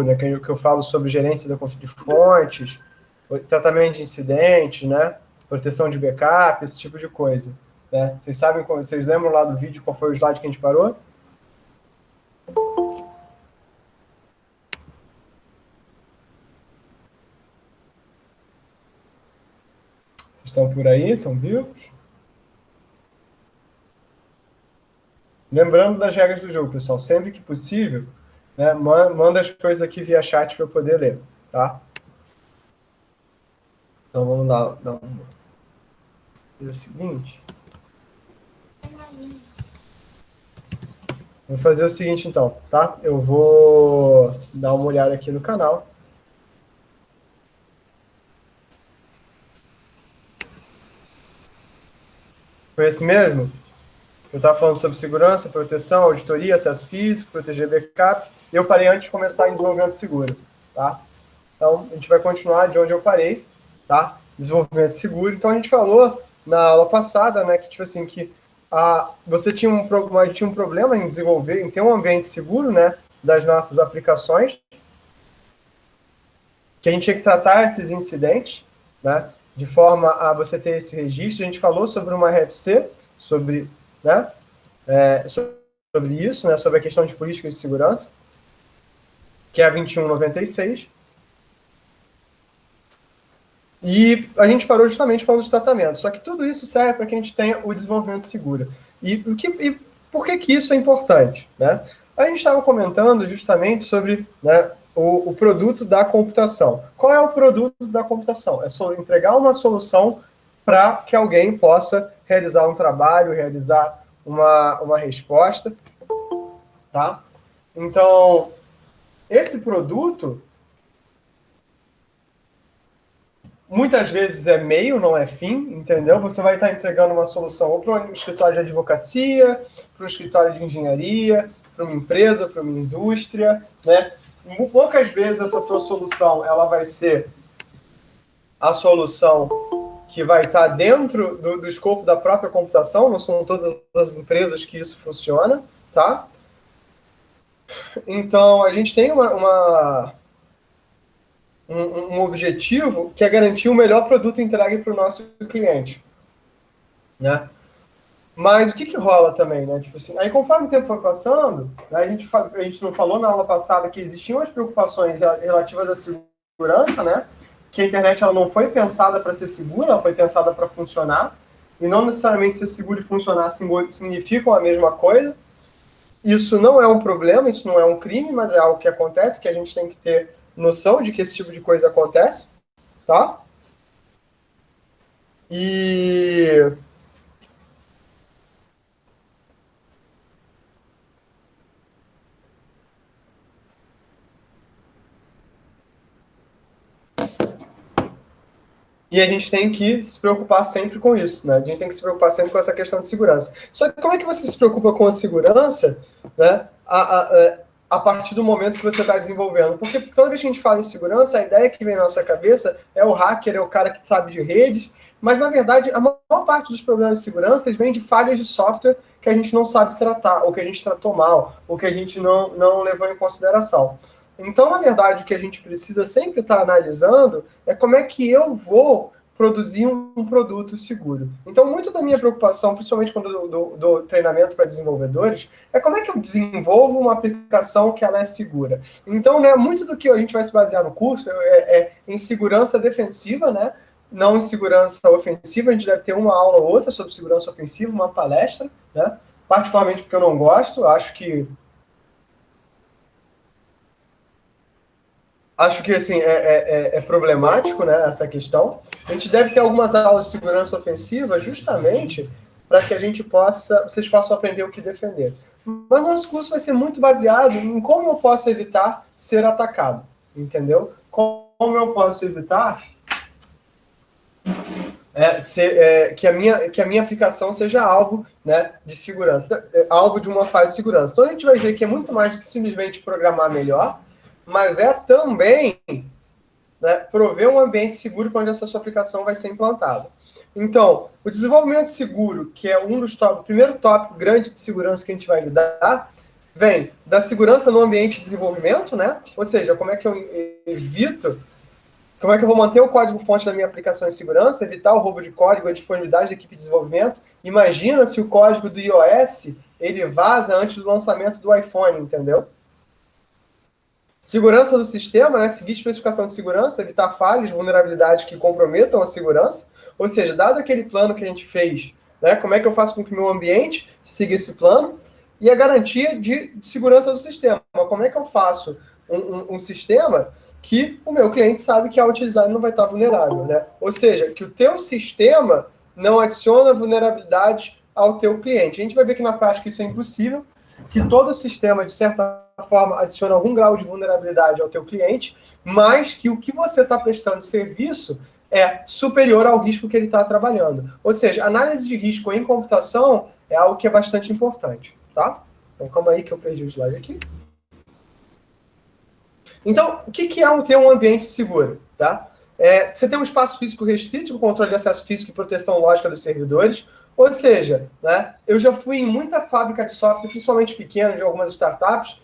né, que eu falo sobre gerência de fontes, tratamento de incidentes, né, proteção de backup, esse tipo de coisa. Né? Vocês lembram lá do vídeo qual foi o slide que a gente parou? Vocês estão por aí? Estão vivos? Lembrando das regras do jogo, pessoal, sempre que possível, né, manda as coisas aqui via chat para eu poder ler, tá? Então vamos lá, fazer o seguinte. Vou fazer o seguinte então, tá? Eu vou dar uma olhada aqui no canal. Foi esse mesmo? Eu estava falando sobre segurança, proteção, auditoria, acesso físico, proteger backup. Eu parei antes de começar em desenvolvimento seguro, tá? Então, a gente vai continuar de onde eu parei, tá? Desenvolvimento seguro. Então, a gente falou na aula passada, né, que, tipo assim, que você tinha um problema em desenvolver, em ter um ambiente seguro, né, das nossas aplicações, que a gente tinha que tratar esses incidentes, né, de forma a você ter esse registro. A gente falou sobre uma RFC, sobre, né, sobre isso, né, sobre a questão de política de segurança, que é a 2196. E a gente parou justamente falando de tratamento. Só que tudo isso serve para que a gente tenha o desenvolvimento seguro. E por que isso é importante? Né? A gente estava comentando justamente sobre, né, o produto da computação. Qual é o produto da computação? É só entregar uma solução para que alguém possa realizar um trabalho, realizar uma resposta. Tá? Então, esse produto muitas vezes é meio, não é fim, entendeu? Você vai estar entregando uma solução ou para um escritório de advocacia, para um escritório de engenharia, para uma empresa, para uma indústria, né? Poucas vezes essa tua solução ela vai ser a solução que vai estar dentro do escopo da própria computação, não são todas as empresas que isso funciona, tá? Então, a gente tem um objetivo que é garantir o melhor produto entregue para o nosso cliente, né? Mas o que rola também, né? Tipo assim, aí conforme o tempo foi passando, né, a gente não falou na aula passada que existiam as preocupações relativas à segurança, né? Que a internet ela não foi pensada para ser segura, ela foi pensada para funcionar, e não necessariamente ser seguro e funcionar significam a mesma coisa. Isso não é um problema, isso não é um crime, mas é algo que acontece, que a gente tem que ter noção de que esse tipo de coisa acontece, tá? E a gente tem que se preocupar sempre com isso, né? A gente tem que se preocupar sempre com essa questão de segurança. Só que como é que você se preocupa com a segurança, né? A partir do momento que você está desenvolvendo. Porque toda vez que a gente fala em segurança, a ideia que vem na nossa cabeça é o hacker, é o cara que sabe de redes, mas, na verdade, a maior parte dos problemas de segurança vem de falhas de software que a gente não sabe tratar, ou que a gente tratou mal, ou que a gente não levou em consideração. Então, na verdade, o que a gente precisa sempre estar analisando é como é que eu vou produzir um produto seguro. Então, muito da minha preocupação, principalmente quando eu dou treinamento para desenvolvedores, é como é que eu desenvolvo uma aplicação que ela é segura. Então, né, muito do que a gente vai se basear no curso é em segurança defensiva, né? Não em segurança ofensiva. A gente deve ter uma aula ou outra sobre segurança ofensiva, uma palestra, né? Particularmente porque eu não gosto, acho que assim, é problemático, né, essa questão. A gente deve ter algumas aulas de segurança ofensiva justamente para que vocês possam aprender o que defender. Mas nosso curso vai ser muito baseado em como eu posso evitar ser atacado, entendeu? Como eu posso evitar que a minha aplicação seja alvo, né, de segurança, alvo de uma falha de segurança. Então a gente vai ver que é muito mais do que simplesmente programar melhor, mas é também, né, prover um ambiente seguro para onde essa sua aplicação vai ser implantada. Então, o desenvolvimento seguro, que é o primeiro tópico grande de segurança que a gente vai lidar, vem da segurança no ambiente de desenvolvimento, né? Ou seja, como é que eu evito, como é que eu vou manter o código-fonte da minha aplicação em segurança, evitar o roubo de código, a disponibilidade da equipe de desenvolvimento. Imagina se o código do iOS, ele vaza antes do lançamento do iPhone, entendeu? Segurança do sistema, né? Seguir especificação de segurança, evitar falhas, vulnerabilidades que comprometam a segurança. Ou seja, dado aquele plano que a gente fez, né? Como é que eu faço com que o meu ambiente siga esse plano? E a garantia de segurança do sistema. Como é que eu faço um sistema que o meu cliente sabe que ao utilizar ele não vai estar vulnerável, né? Ou seja, que o teu sistema não adiciona vulnerabilidade ao teu cliente. A gente vai ver que na prática isso é impossível, que todo sistema, de certa forma, adiciona algum grau de vulnerabilidade ao teu cliente, mas que o que você está prestando de serviço é superior ao risco que ele está trabalhando. Ou seja, análise de risco em computação é algo que é bastante importante, tá? Então, calma aí que eu perdi o slide aqui. Então, o que é ter um ambiente seguro, tá? Você tem um espaço físico restrito, com controle de acesso físico e proteção lógica dos servidores. Ou seja, né, eu já fui em muita fábrica de software, principalmente pequena, de algumas startups,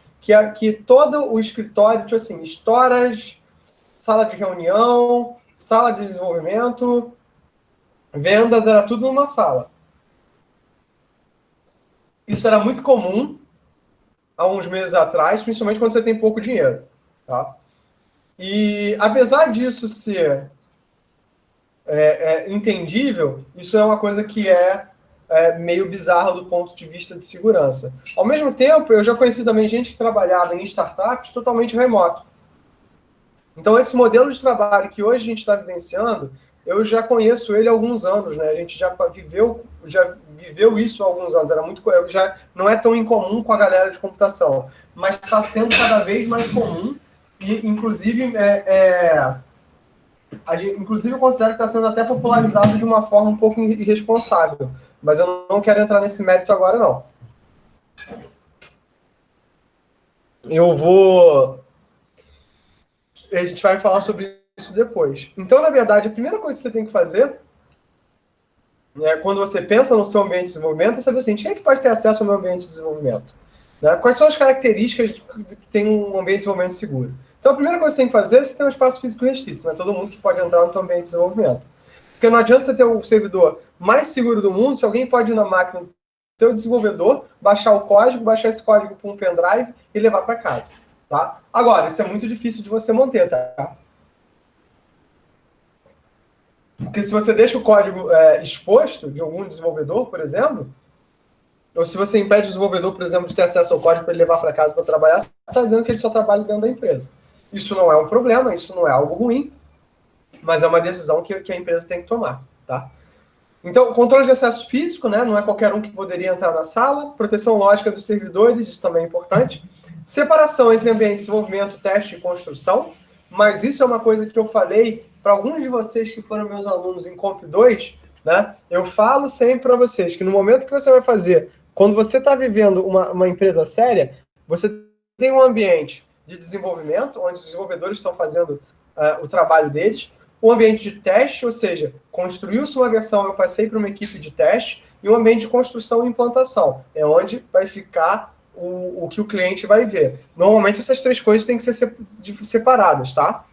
que todo o escritório tinha assim, storage, sala de reunião, sala de desenvolvimento, vendas, era tudo numa sala. Isso era muito comum há uns meses atrás, principalmente quando você tem pouco dinheiro, tá? E apesar disso ser entendível, isso é uma coisa que é meio bizarra do ponto de vista de segurança. Ao mesmo tempo, eu já conheci também gente que trabalhava em startups totalmente remoto. Então, esse modelo de trabalho que hoje a gente está vivenciando, eu já conheço ele há alguns anos, né? A gente já viveu isso há alguns anos, já não é tão incomum com a galera de computação, mas está sendo cada vez mais comum e, inclusive, inclusive eu considero que está sendo até popularizado de uma forma um pouco irresponsável, mas eu não quero entrar nesse mérito agora, não. A gente vai falar sobre isso depois. Então, na verdade, a primeira coisa que você tem que fazer, quando você pensa no seu ambiente de desenvolvimento, é saber assim, quem é que pode ter acesso ao meu ambiente de desenvolvimento? Né? Quais são as características que tem um ambiente de desenvolvimento seguro? Então, a primeira coisa que você tem que fazer é você ter um espaço físico restrito. Não é todo mundo que pode entrar no seu ambiente de desenvolvimento. Porque não adianta você ter o servidor mais seguro do mundo se alguém pode ir na máquina do teu desenvolvedor, baixar o código, baixar esse código para um pendrive e levar para casa. Tá? Agora, isso é muito difícil de você manter, tá? Porque se você deixa o código exposto de algum desenvolvedor, por exemplo, ou se você impede o desenvolvedor, por exemplo, de ter acesso ao código para ele levar para casa para trabalhar, você está dizendo que ele só trabalha dentro da empresa. Isso não é um problema, isso não é algo ruim, mas é uma decisão que a empresa tem que tomar, tá? Então, controle de acesso físico, né? Não é qualquer um que poderia entrar na sala. Proteção lógica dos servidores, isso também é importante. Separação entre ambiente de desenvolvimento, teste e construção. Mas isso é uma coisa que eu falei para alguns de vocês que foram meus alunos em Comp 2, né? Eu falo sempre para vocês que no momento que você vai fazer, quando você está vivendo uma empresa séria, você tem um ambiente de desenvolvimento, onde os desenvolvedores estão fazendo o trabalho deles, um ambiente de teste, ou seja, construiu-se uma versão, eu passei para uma equipe de teste, e um ambiente de construção e implantação, é onde vai ficar o que o cliente vai ver. Normalmente essas três coisas têm que ser separadas, tá?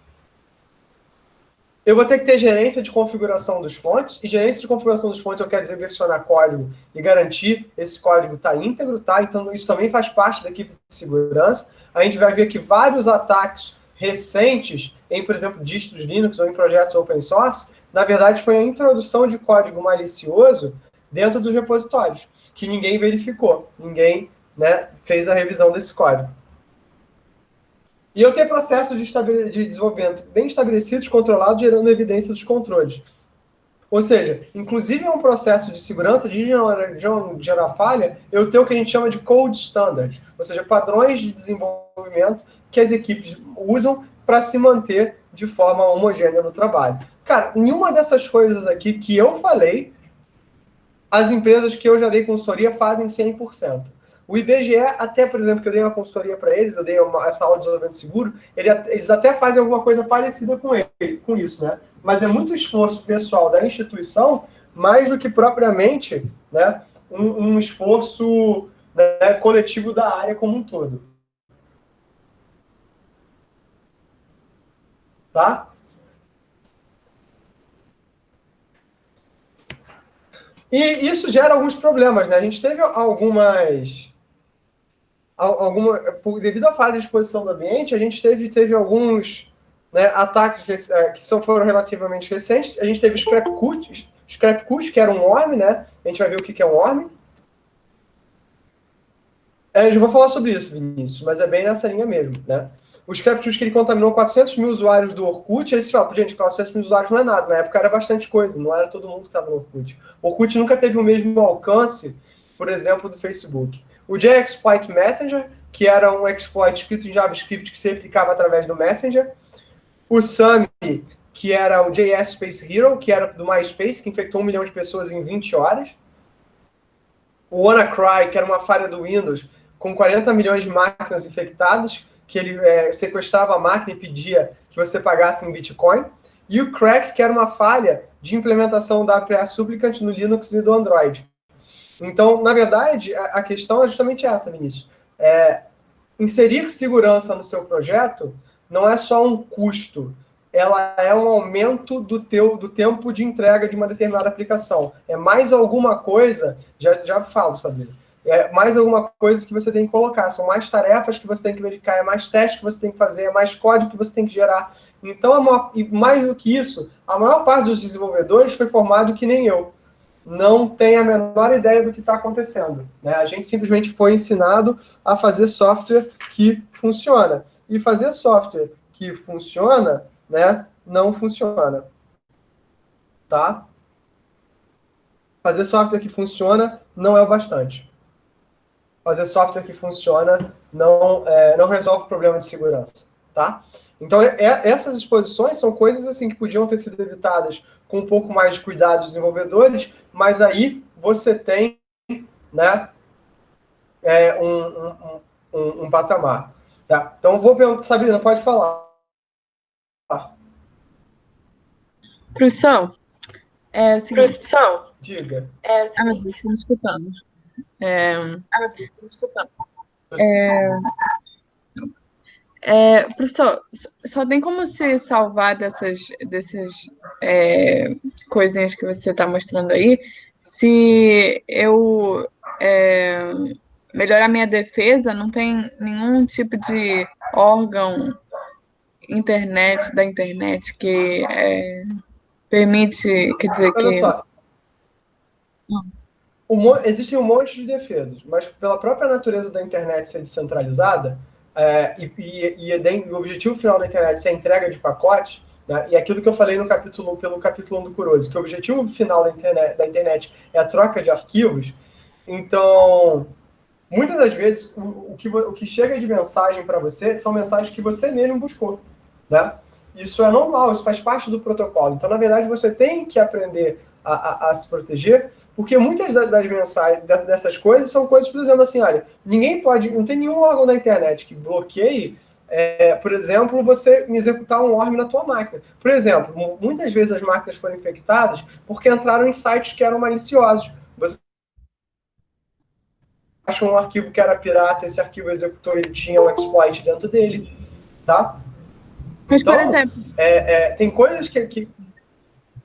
Eu vou ter que ter gerência de configuração dos fontes, e gerência de configuração dos fontes eu quero dizer versionar código e garantir esse código está íntegro, tá? Então isso também faz parte da equipe de segurança. A gente vai ver que vários ataques recentes em, por exemplo, distros Linux ou em projetos open source, na verdade foi a introdução de código malicioso dentro dos repositórios, que ninguém verificou, ninguém, né, fez a revisão desse código. E eu tenho processos de desenvolvimento bem estabelecidos, controlados, gerando evidência dos controles. Ou seja, inclusive em um processo de segurança, de gerar falha, eu tenho o que a gente chama de code standard, ou seja, padrões de desenvolvimento que as equipes usam para se manter de forma homogênea no trabalho. Cara, nenhuma dessas coisas aqui que eu falei, as empresas que eu já dei consultoria fazem 100%. O IBGE, até, por exemplo, que eu dei uma consultoria para eles, eu dei essa aula de desenvolvimento seguro, eles até fazem alguma coisa parecida com isso, né? Mas é muito esforço pessoal da instituição, mais do que propriamente, né, um esforço né, coletivo da área como um todo. Tá? E isso gera alguns problemas, né? A gente teve devido à falha de exposição do ambiente, a gente teve alguns, né, ataques que foram relativamente recentes. A gente teve Scrapcut, que era um worm, né? A gente vai ver o que é um worm. Eu já vou falar sobre isso, Vinícius, mas é bem nessa linha mesmo, né? O Scrapcut, que ele contaminou 400 mil usuários do Orkut, aí você fala, gente, 400 mil usuários não é nada. Na época era bastante coisa, não era todo mundo que estava no Orkut. O Orkut nunca teve o mesmo alcance, por exemplo, do Facebook. O JExploit Messenger, que era um exploit escrito em JavaScript que se aplicava através do Messenger. O Sami, que era o JS Space Hero, que era do MySpace, que infectou 1 milhão de pessoas em 20 horas. O WannaCry, que era uma falha do Windows, com 40 milhões de máquinas infectadas, que ele sequestrava a máquina e pedia que você pagasse em Bitcoin. E o Crack, que era uma falha de implementação da APA Supplicant no Linux e do Android. Então, na verdade, a questão é justamente essa, Vinícius. Inserir segurança no seu projeto não é só um custo, ela é um aumento do tempo de entrega de uma determinada aplicação. É mais alguma coisa, já falo, Sabrina, é mais alguma coisa que você tem que colocar, são mais tarefas que você tem que verificar, é mais testes que você tem que fazer, é mais código que você tem que gerar. Então, e mais do que isso, a maior parte dos desenvolvedores foi formado que nem eu. Não tem a menor ideia do que está acontecendo, né? A gente simplesmente foi ensinado a fazer software que funciona. E fazer software que funciona, né, não funciona. Tá? Fazer software que funciona não é o bastante. Fazer software que funciona não resolve o problema de segurança. Tá? Então, essas exposições são coisas assim que podiam ter sido evitadas com um pouco mais de cuidado dos desenvolvedores, mas aí você tem, né, um patamar. Tá? Então, vou perguntar, Sabrina, pode falar. Professor, é o seguinte... Professor, diga. Ah, meu Deus, estou me escutando. Professor, só tem como se salvar dessas coisinhas que você está mostrando aí se eu melhorar minha defesa? Não tem nenhum tipo de órgão da internet que permite, quer dizer, Olha só, existem um monte de defesas, mas pela própria natureza da internet ser descentralizada, o objetivo final da internet ser a entrega de pacotes, né, e aquilo que eu falei pelo capítulo 1 do Kurose, que o objetivo final da internet é a troca de arquivos, então, muitas das vezes, o que chega de mensagem para você são mensagens que você mesmo buscou, né? Isso é normal, isso faz parte do protocolo. Então, na verdade, você tem que aprender a se proteger, porque muitas das mensagens, dessas coisas, são coisas, por exemplo, assim, olha, não tem nenhum órgão da internet que bloqueie, por exemplo, você executar um worm na tua máquina. Por exemplo, muitas vezes as máquinas foram infectadas porque entraram em sites que eram maliciosos. Você achou um arquivo que era pirata, esse arquivo executou, ele tinha um exploit dentro dele, tá? Mas, então, por exemplo... tem coisas que...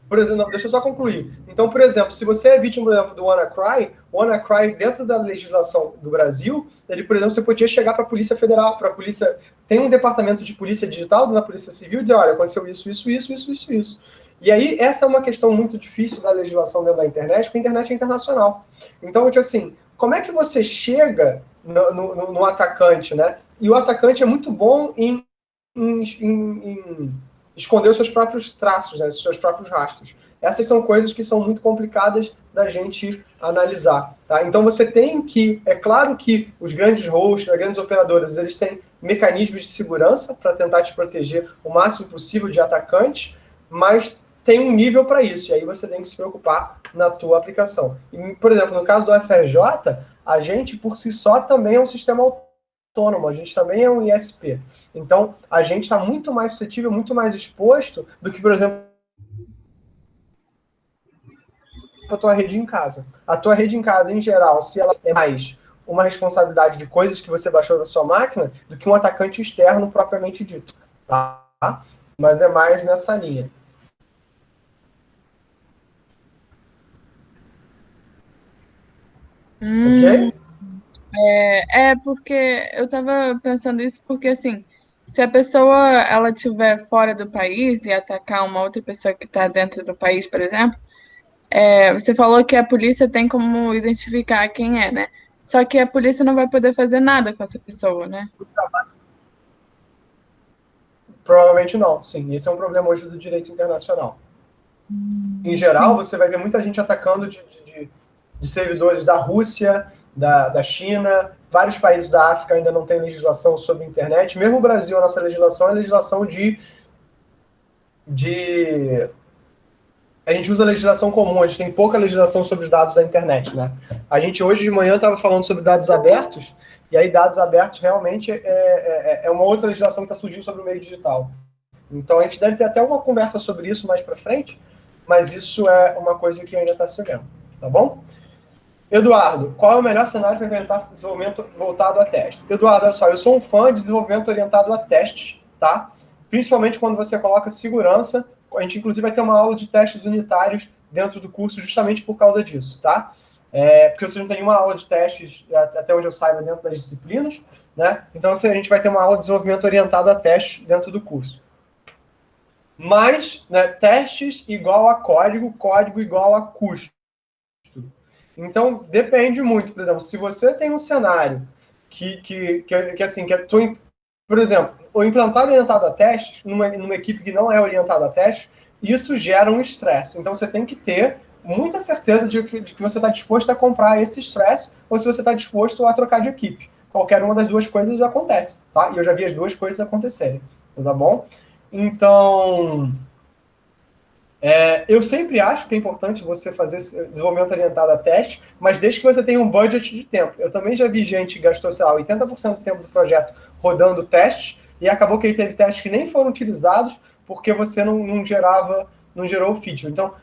Por exemplo, deixa eu só concluir. Então, por exemplo, se você é vítima, por exemplo, do WannaCry, dentro da legislação do Brasil, ele, por exemplo, você podia chegar para a Polícia Federal, para a polícia... Tem um departamento de polícia digital na Polícia Civil e dizer, olha, aconteceu isso. E aí, essa é uma questão muito difícil da legislação dentro da internet, porque a internet é internacional. Então, tipo assim, como é que você chega no atacante, né? E o atacante é muito bom em esconder os seus próprios traços, né, os seus próprios rastros. Essas são coisas que são muito complicadas da gente analisar. Tá? Então você tem que... É claro que os grandes hosts, as grandes operadoras, eles têm mecanismos de segurança para tentar te proteger o máximo possível de atacantes, mas tem um nível para isso, e aí você tem que se preocupar na tua aplicação. E, por exemplo, no caso do FRJ, a gente, por si só, também é um sistema autônomo, a gente também é um ISP. Então, a gente está muito mais suscetível, muito mais exposto do que, por exemplo, a tua rede em casa. A tua rede em casa, em geral, se ela é mais uma responsabilidade de coisas que você baixou na sua máquina do que um atacante externo propriamente dito, tá? Mas é mais nessa linha. Ok? Porque eu estava pensando isso porque, assim, se a pessoa ela estiver fora do país e atacar uma outra pessoa que está dentro do país, por exemplo, você falou que a polícia tem como identificar quem é, né? Só que a polícia não vai poder fazer nada com essa pessoa, né? Provavelmente não, sim. Esse é um problema hoje do direito internacional. Em geral, Sim. você vai ver muita gente atacando de servidores da Rússia, da China, vários países da África ainda não têm legislação sobre a internet. Mesmo o Brasil, a nossa legislação é legislação de... A gente usa legislação comum, a gente tem pouca legislação sobre os dados da internet, né? A gente hoje de manhã estava falando sobre dados abertos, e aí dados abertos realmente é uma outra legislação que está surgindo sobre o meio digital. Então a gente deve ter até uma conversa sobre isso mais para frente, mas isso é uma coisa que ainda está se olhando, tá bom? Eduardo, qual é o melhor cenário para implementar desenvolvimento voltado a testes? Eduardo, olha só, eu sou um fã de desenvolvimento orientado a testes, tá? Principalmente quando você coloca segurança. A gente, inclusive, vai ter uma aula de testes unitários dentro do curso justamente por causa disso, tá? Porque você não tem nenhuma aula de testes, até onde eu saiba, dentro das disciplinas, né? Então, assim, a gente vai ter uma aula de desenvolvimento orientado a testes dentro do curso. Mas, né, testes igual a código, código igual a custo. Então, depende muito. Por exemplo, se você tem um cenário por exemplo, o implantar orientado a testes, numa equipe que não é orientada a testes, isso gera um estresse. Então, você tem que ter muita certeza de que você está disposto a comprar esse estresse ou se você está disposto a trocar de equipe. Qualquer uma das duas coisas acontece, tá? E eu já vi as duas coisas acontecerem, tá bom? Então, eu sempre acho que é importante você fazer desenvolvimento orientado a teste, mas desde que você tenha um budget de tempo. Eu também já vi gente que gastou, sei lá, 80% do tempo do projeto rodando testes, e acabou que ele teve testes que nem foram utilizados porque você não gerou feature. Então,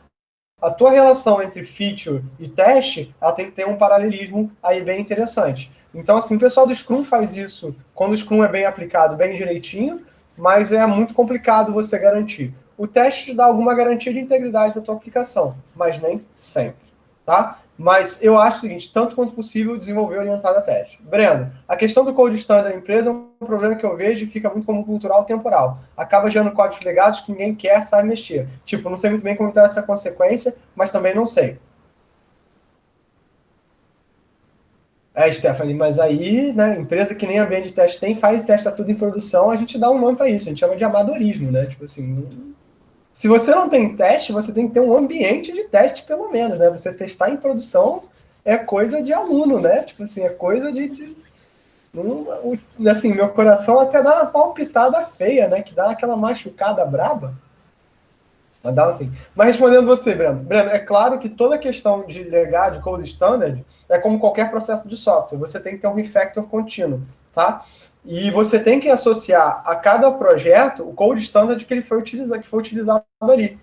a tua relação entre feature e teste, ela tem que ter um paralelismo aí bem interessante. Então, assim, o pessoal do Scrum faz isso quando o Scrum é bem aplicado, bem direitinho, mas é muito complicado você garantir. O teste te dá alguma garantia de integridade da tua aplicação, mas nem sempre, tá? Mas eu acho o seguinte, tanto quanto possível, desenvolver orientado a teste. Breno, a questão do code standard da empresa é um problema que eu vejo e fica muito como cultural temporal. Acaba gerando códigos legados que ninguém quer, sabe mexer. Tipo, não sei muito bem como está essa consequência, mas também não sei. Stephanie, mas aí, né, empresa que nem ambiente de teste tem, faz testa tudo em produção, a gente dá um nome para isso, a gente chama de amadorismo, né? Tipo assim, se você não tem teste, você tem que ter um ambiente de teste, pelo menos, né? Você testar em produção é coisa de aluno, né? Tipo assim, é coisa assim, meu coração até dá uma palpitada feia, né? Que dá aquela machucada braba. Mas dá assim. Mas respondendo você, Breno. Breno, é claro que toda questão de legado, de code standard, é como qualquer processo de software. Você tem que ter um refactor contínuo, tá? E você tem que associar a cada projeto o code standard que foi utilizado ali.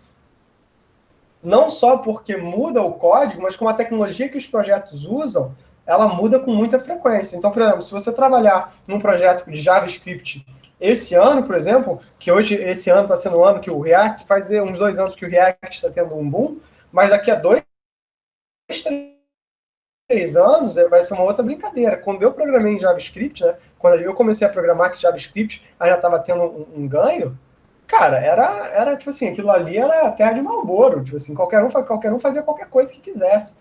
Não só porque muda o código, mas como a tecnologia que os projetos usam, ela muda com muita frequência. Então, por exemplo, se você trabalhar num projeto de JavaScript esse ano, por exemplo, que hoje, esse ano está sendo um ano que o React, faz uns 2 anos que o React está tendo um boom, mas daqui a 2, 3 anos vai ser uma outra brincadeira. Quando eu programei em JavaScript, né, quando eu comecei a programar que JavaScript já estava tendo um ganho, cara, era tipo assim, aquilo ali era a terra de Marlboro, tipo assim, qualquer um fazia qualquer coisa que quisesse.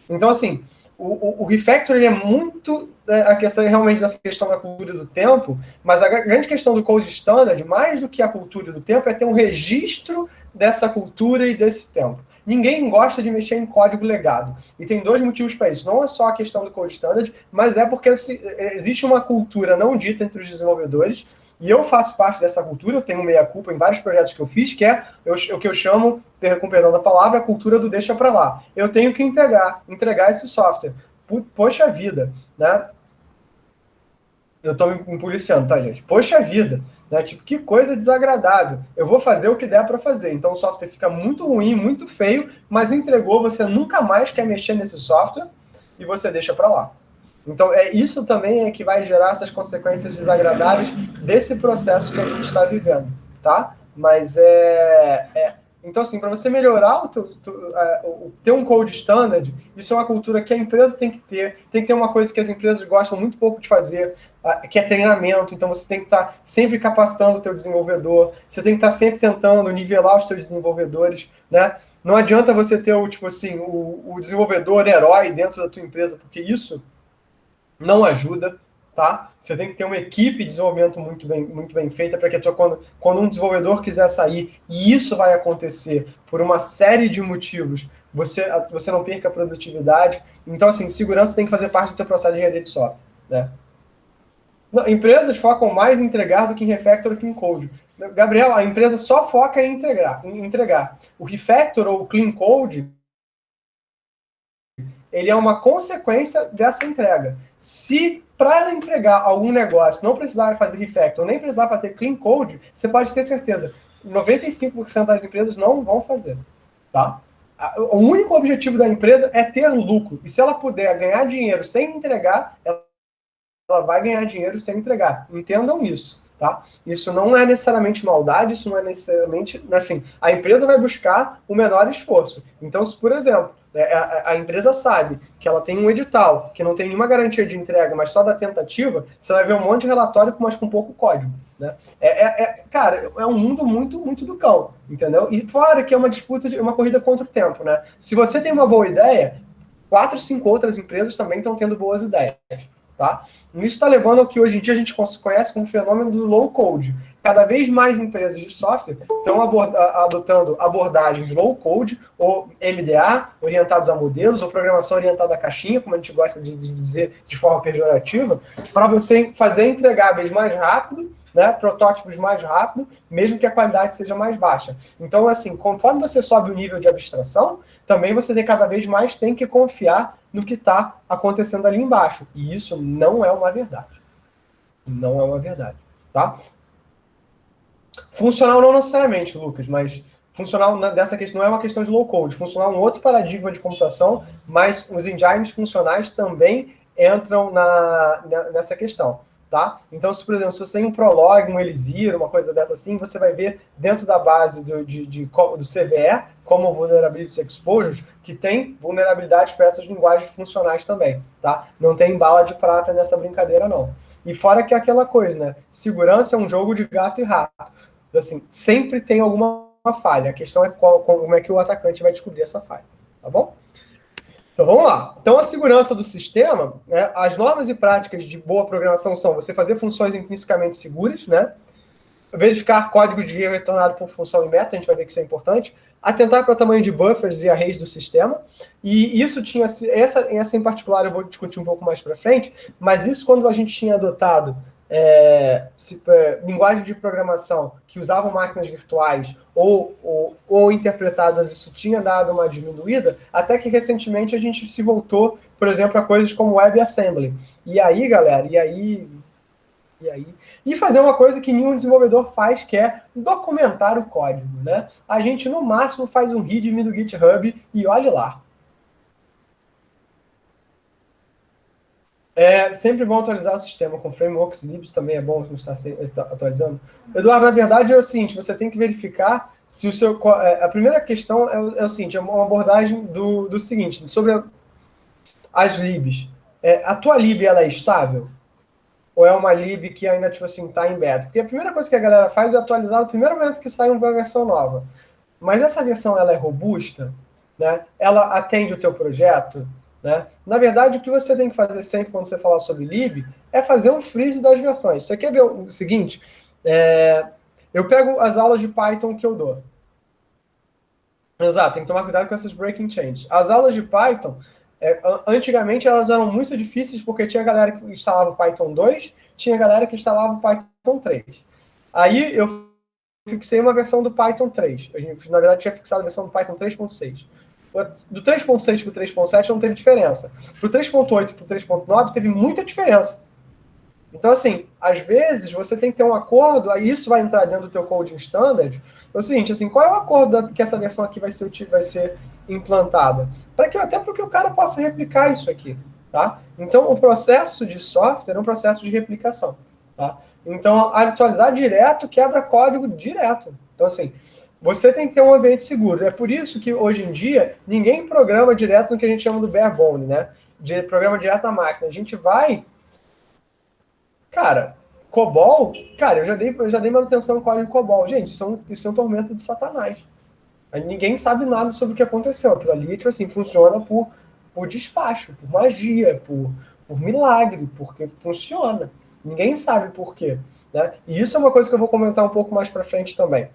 Então, assim, o refactor ele é muito a questão realmente dessa questão da cultura do tempo, mas a grande questão do code standard, mais do que a cultura do tempo, é ter um registro dessa cultura e desse tempo. Ninguém gosta de mexer em código legado. E tem 2 motivos para isso. Não é só a questão do code standard, mas é porque existe uma cultura não dita entre os desenvolvedores. E eu faço parte dessa cultura, eu tenho meia-culpa em vários projetos que eu fiz, que é o que eu chamo, com perdão da palavra, a cultura do deixa para lá. Eu tenho que entregar esse software. Poxa vida, né? Eu estou me policiando, tá, gente? Poxa vida, né? Tipo, que coisa desagradável. Eu vou fazer o que der para fazer. Então o software fica muito ruim, muito feio, mas entregou, você nunca mais quer mexer nesse software e você deixa para lá. Então, isso também é que vai gerar essas consequências desagradáveis desse processo que a gente está vivendo, tá? Mas então, assim, para você melhorar ter um code standard, isso é uma cultura que a empresa tem que ter uma coisa que as empresas gostam muito pouco de fazer, que é treinamento. Então, você tem que estar sempre capacitando o teu desenvolvedor, você tem que estar sempre tentando nivelar os teus desenvolvedores, né? Não adianta você ter o desenvolvedor herói dentro da tua empresa, porque isso não ajuda, tá? Você tem que ter uma equipe de desenvolvimento muito bem feita para que quando um desenvolvedor quiser sair, e isso vai acontecer por uma série de motivos, você não perca a produtividade. Então, assim, segurança tem que fazer parte do teu processo de engenharia de software, né? Não, empresas focam mais em entregar do que em refactor que em code. Gabriel, a empresa só foca em entregar. O refactor ou o clean code, ele é uma consequência dessa entrega. Se para ela entregar algum negócio não precisar fazer refactor, nem precisar fazer clean code, você pode ter certeza, 95% das empresas não vão fazer, tá? O único objetivo da empresa é ter lucro. E se ela puder ganhar dinheiro sem entregar, ela vai ganhar dinheiro sem entregar. Entendam isso, tá? Isso não é necessariamente maldade, isso não é necessariamente... Assim, a empresa vai buscar o menor esforço. Então, se, por exemplo, a empresa sabe que ela tem um edital, que não tem nenhuma garantia de entrega, mas só da tentativa, você vai ver um monte de relatório, mas com pouco código, né? Cara, é um mundo muito, muito do cão, entendeu? E fora que é uma disputa, uma corrida contra o tempo, né? Se você tem uma boa ideia, 4, 5 outras empresas também estão tendo boas ideias, tá? Isso está levando ao que hoje em dia a gente conhece como fenômeno do low code. Cada vez mais empresas de software estão adotando abordagens low code, ou MDA, orientados a modelos, ou programação orientada a caixinha, como a gente gosta de dizer de forma pejorativa, para você fazer entregáveis mais rápido, né, protótipos mais rápido, mesmo que a qualidade seja mais baixa. Então, assim, conforme você sobe o nível de abstração, também você cada vez mais tem que confiar no que está acontecendo ali embaixo. E isso não é uma verdade. Não é uma verdade, tá? Funcional não necessariamente, Lucas, mas funcional dessa questão não é uma questão de low code. Funcional é um outro paradigma de computação, mas os engines funcionais também entram nessa questão, tá? Então, se, por exemplo, se você tem um Prolog, um Elixir, uma coisa dessa assim, você vai ver dentro da base do CVE, como Vulnerability Exposures, que tem vulnerabilidades para essas linguagens funcionais também, tá? Não tem bala de prata nessa brincadeira, não. E fora que é aquela coisa, né? Segurança é um jogo de gato e rato. Assim, sempre tem alguma falha. A questão é como é que o atacante vai descobrir essa falha, tá bom? Então vamos lá. Então a segurança do sistema, né, as normas e práticas de boa programação são você fazer funções intrinsecamente seguras, né? Verificar código de guia retornado por função e meta, a gente vai ver que isso é importante. Atentar para o tamanho de buffers e arrays do sistema. E isso tinha... Essa em particular eu vou discutir um pouco mais para frente, mas isso quando a gente tinha adotado linguagem de programação que usavam máquinas virtuais ou interpretadas, isso tinha dado uma diminuída, até que recentemente a gente se voltou, por exemplo, a coisas como WebAssembly. E aí, galera, e fazer uma coisa que nenhum desenvolvedor faz, que é documentar o código, né? A gente, no máximo, faz um readme do GitHub e olhe lá. Sempre bom atualizar o sistema com frameworks libs, também é bom estar atualizando. Eduardo, na verdade é o seguinte, você tem que verificar se o seu... A primeira questão é o seguinte, é uma abordagem do seguinte, sobre as libs. A tua lib, ela é estável? Ou é uma lib que ainda, tipo assim, está em beta? Porque a primeira coisa que a galera faz é atualizar no primeiro momento que sai uma versão nova. Mas essa versão, ela é robusta? Né? Ela atende o teu projeto? Né? Na verdade, o que você tem que fazer sempre quando você falar sobre lib é fazer um freeze das versões. Você quer ver o seguinte? Eu pego as aulas de Python que eu dou. Exato, tem que tomar cuidado com essas breaking changes. As aulas de Python, antigamente elas eram muito difíceis porque tinha galera que instalava o Python 2, tinha galera que instalava o Python 3. Aí eu fixei uma versão do Python 3. A gente, na verdade, tinha fixado a versão do Python 3.6. Do 3.6 para o 3.7 não teve diferença. Do 3.8 para o 3.9 teve muita diferença. Então, assim, às vezes você tem que ter um acordo, aí isso vai entrar dentro do teu coding standard. É o seguinte, assim, qual é o acordo que essa versão aqui vai ser implantada? Até para que o cara possa replicar isso aqui. tá? Então, o processo de software é um processo de replicação, tá? Então, atualizar direto quebra código direto. Então, assim, você tem que ter um ambiente seguro. É por isso que, hoje em dia, ninguém programa direto no que a gente chama do bare bone, né? De programa direto na máquina. A gente vai... Cara, COBOL... Cara, eu já dei manutenção no código COBOL. Gente, isso é um tormento de Satanás. Aí ninguém sabe nada sobre o que aconteceu. Aquilo ali, tipo assim, funciona por despacho, por magia, por milagre, porque funciona. Ninguém sabe por quê, né? E isso é uma coisa que eu vou comentar um pouco mais para frente também.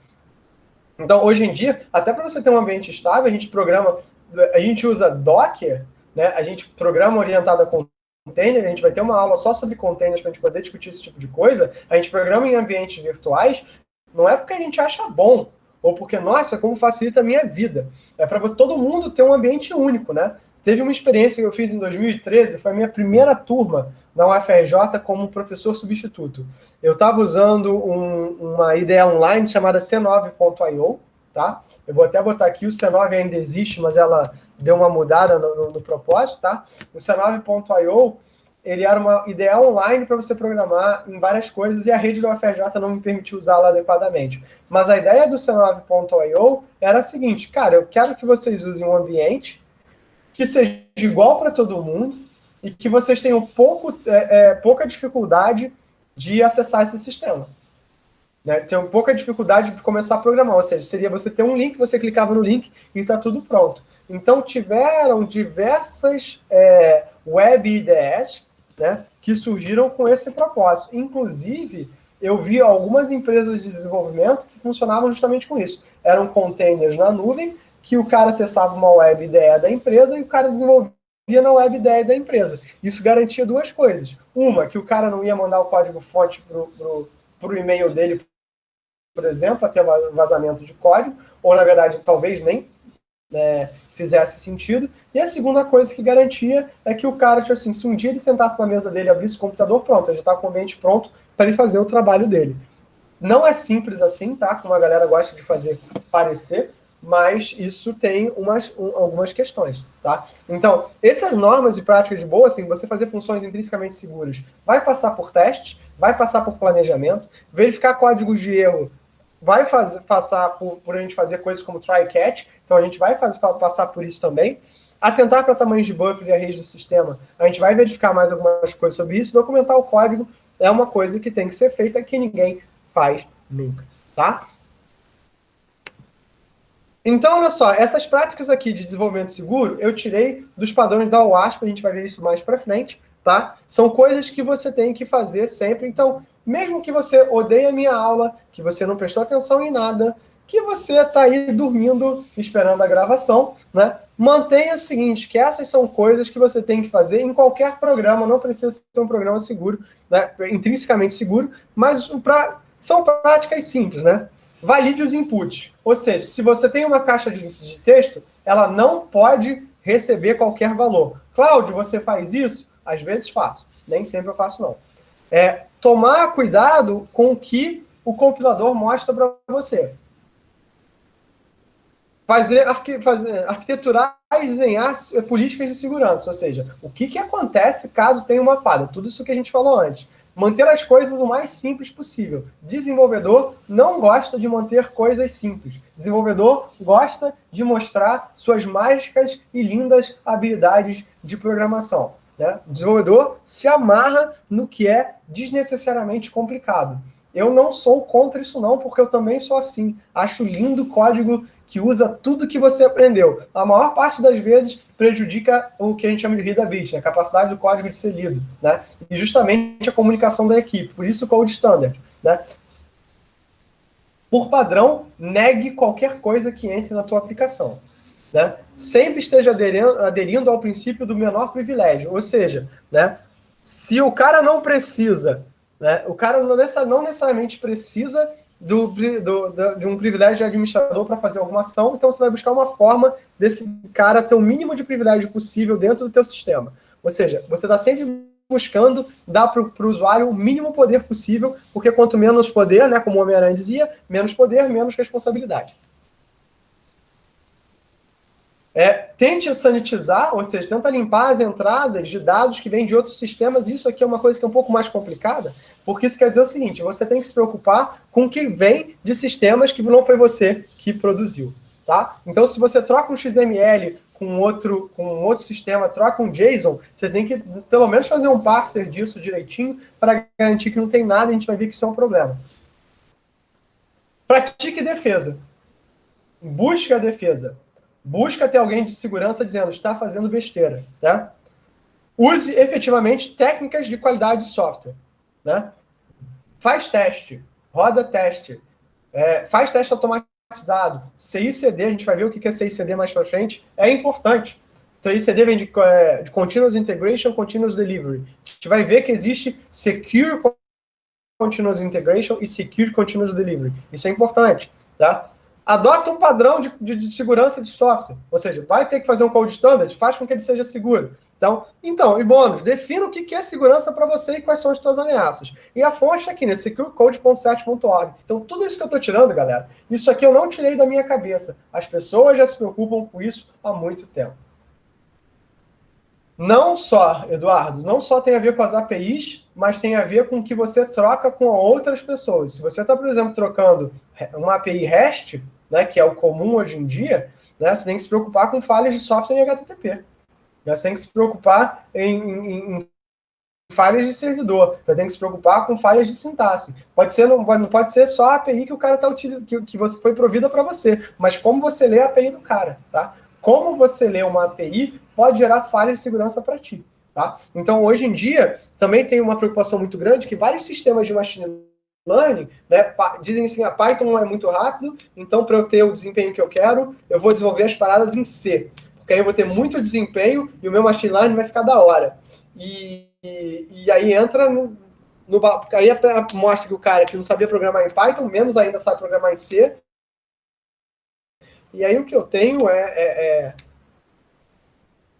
Então, hoje em dia, até para você ter um ambiente estável, a gente usa Docker, né? A gente programa orientado a container, a gente vai ter uma aula só sobre containers para a gente poder discutir esse tipo de coisa. A gente programa em ambientes virtuais, não é porque a gente acha bom, ou porque, nossa, como facilita a minha vida. É para todo mundo ter um ambiente único, né? Teve uma experiência que eu fiz em 2013, foi a minha primeira turma na UFRJ como professor substituto. Eu estava usando uma IDE online chamada C9.io, tá? Eu vou até botar aqui, o C9 ainda existe, mas ela deu uma mudada no propósito, tá? O C9.io, ele era uma IDE online para você programar em várias coisas e a rede da UFRJ não me permitiu usá-la adequadamente. Mas a ideia do C9.io era a seguinte, cara, eu quero que vocês usem um ambiente que seja igual para todo mundo e que vocês tenham pouca dificuldade de acessar esse sistema. Né? Tenham pouca dificuldade de começar a programar, ou seja, seria você ter um link, você clicava no link e está tudo pronto. Então, tiveram diversas web IDEs, né, que surgiram com esse propósito. Inclusive, eu vi algumas empresas de desenvolvimento que funcionavam justamente com isso. Eram containers na nuvem, que o cara acessava uma web IDE da empresa e o cara desenvolvia na web IDE da empresa. Isso garantia duas coisas. Uma, que o cara não ia mandar o código-fonte para o e-mail dele, por exemplo, até vazamento de código, ou na verdade talvez nem fizesse sentido. E a segunda coisa que garantia é que o cara, tipo assim, se um dia ele sentasse na mesa dele, abrisse o computador, pronto, ele já está com o ambiente pronto para ele fazer o trabalho dele. Não é simples assim, tá? Como a galera gosta de fazer parecer, mas isso tem algumas questões, tá? Então, essas normas e práticas de boa, assim, você fazer funções intrinsecamente seguras, vai passar por testes, vai passar por planejamento, verificar códigos de erro, vai passar por a gente fazer coisas como try-catch, então a gente vai passar por isso também. Atentar para tamanhos de buffer e arrays do sistema, a gente vai verificar mais algumas coisas sobre isso. Documentar o código é uma coisa que tem que ser feita, que ninguém faz nunca, tá? Então, olha só, essas práticas aqui de desenvolvimento seguro, eu tirei dos padrões da OWASP, a gente vai ver isso mais para frente, tá? São coisas que você tem que fazer sempre. Então, mesmo que você odeie a minha aula, que você não prestou atenção em nada, que você está aí dormindo, esperando a gravação, né? Mantenha o seguinte, que essas são coisas que você tem que fazer em qualquer programa, não precisa ser um programa seguro, né? Intrinsecamente seguro, mas são práticas simples, né? Valide os inputs. Ou seja, se você tem uma caixa de texto, ela não pode receber qualquer valor. Cláudio, você faz isso? Às vezes faço. Nem sempre eu faço, não. Tomar cuidado com o que o compilador mostra para você. Arquiteturar e desenhar políticas de segurança. Ou seja, o que acontece caso tenha uma falha. Tudo isso que a gente falou antes. Manter as coisas o mais simples possível. Desenvolvedor não gosta de manter coisas simples. Desenvolvedor gosta de mostrar suas mágicas e lindas habilidades de programação. Né? O desenvolvedor se amarra no que é desnecessariamente complicado. Eu não sou contra isso não, porque eu também sou assim. Acho lindo o código que usa tudo que você aprendeu. A maior parte das vezes prejudica o que a gente chama de readability, a capacidade do código de ser lido, né? E justamente a comunicação da equipe. Por isso o Code Standard, né? Por padrão, negue qualquer coisa que entre na tua aplicação. Né? Sempre esteja aderindo ao princípio do menor privilégio. Ou seja, né, se o cara não precisa, né, o cara não necessariamente precisa de um privilégio de administrador para fazer alguma ação, então você vai buscar uma forma desse cara ter o mínimo de privilégio possível dentro do teu sistema. Ou seja, você está sempre buscando dar para o usuário o mínimo poder possível, porque quanto menos poder, né, como o Homem-Aranha dizia, menos poder, menos responsabilidade. Tente sanitizar, ou seja, tenta limpar as entradas de dados que vêm de outros sistemas. Isso aqui é uma coisa que é um pouco mais complicada, porque isso quer dizer o seguinte: você tem que se preocupar com o que vem de sistemas que não foi você que produziu. Tá? Então, se você troca um XML com outro sistema, troca um JSON, você tem que pelo menos fazer um parser disso direitinho para garantir que não tem nada, e a gente vai ver que isso é um problema. Pratique defesa. Busque a defesa. Busca ter alguém de segurança dizendo, está fazendo besteira. Tá? Use efetivamente técnicas de qualidade de software. Né? Faz teste, roda teste, faz teste automatizado. CI/CD, a gente vai ver o que é CI/CD mais para frente, é importante. CI/CD vem de Continuous Integration, Continuous Delivery. A gente vai ver que existe Secure Continuous Integration e Secure Continuous Delivery. Isso é importante. Tá? Adota um padrão de segurança de software. Ou seja, vai ter que fazer um code standard, faz com que ele seja seguro. Então, e bônus, defina o que é segurança para você e quais são as suas ameaças. E a fonte aqui, né? securecode.cert.org. Então, tudo isso que eu estou tirando, galera, isso aqui eu não tirei da minha cabeça. As pessoas já se preocupam com isso há muito tempo. Não só, Eduardo, não só tem a ver com as APIs, mas tem a ver com o que você troca com outras pessoas. Se você está, por exemplo, trocando uma API REST, né, que é o comum hoje em dia, né, você tem que se preocupar com falhas de software em HTTP. Você tem que se preocupar em falhas de servidor. Você tem que se preocupar com falhas de sintaxe. Não pode ser só a API que o cara está utilizando, que foi provida para você, mas como você lê a API do cara, tá? Como você lê uma API pode gerar falhas de segurança para ti, tá? Então, hoje em dia, também tem uma preocupação muito grande que vários sistemas de machine learning, né, dizem assim, a Python é muito rápido, então para eu ter o desempenho que eu quero, eu vou desenvolver as paradas em C, porque aí eu vou ter muito desempenho e o meu machine learning vai ficar da hora. E aí entra aí mostra que o cara que não sabia programar em Python, menos ainda sabe programar em C. E aí o que eu tenho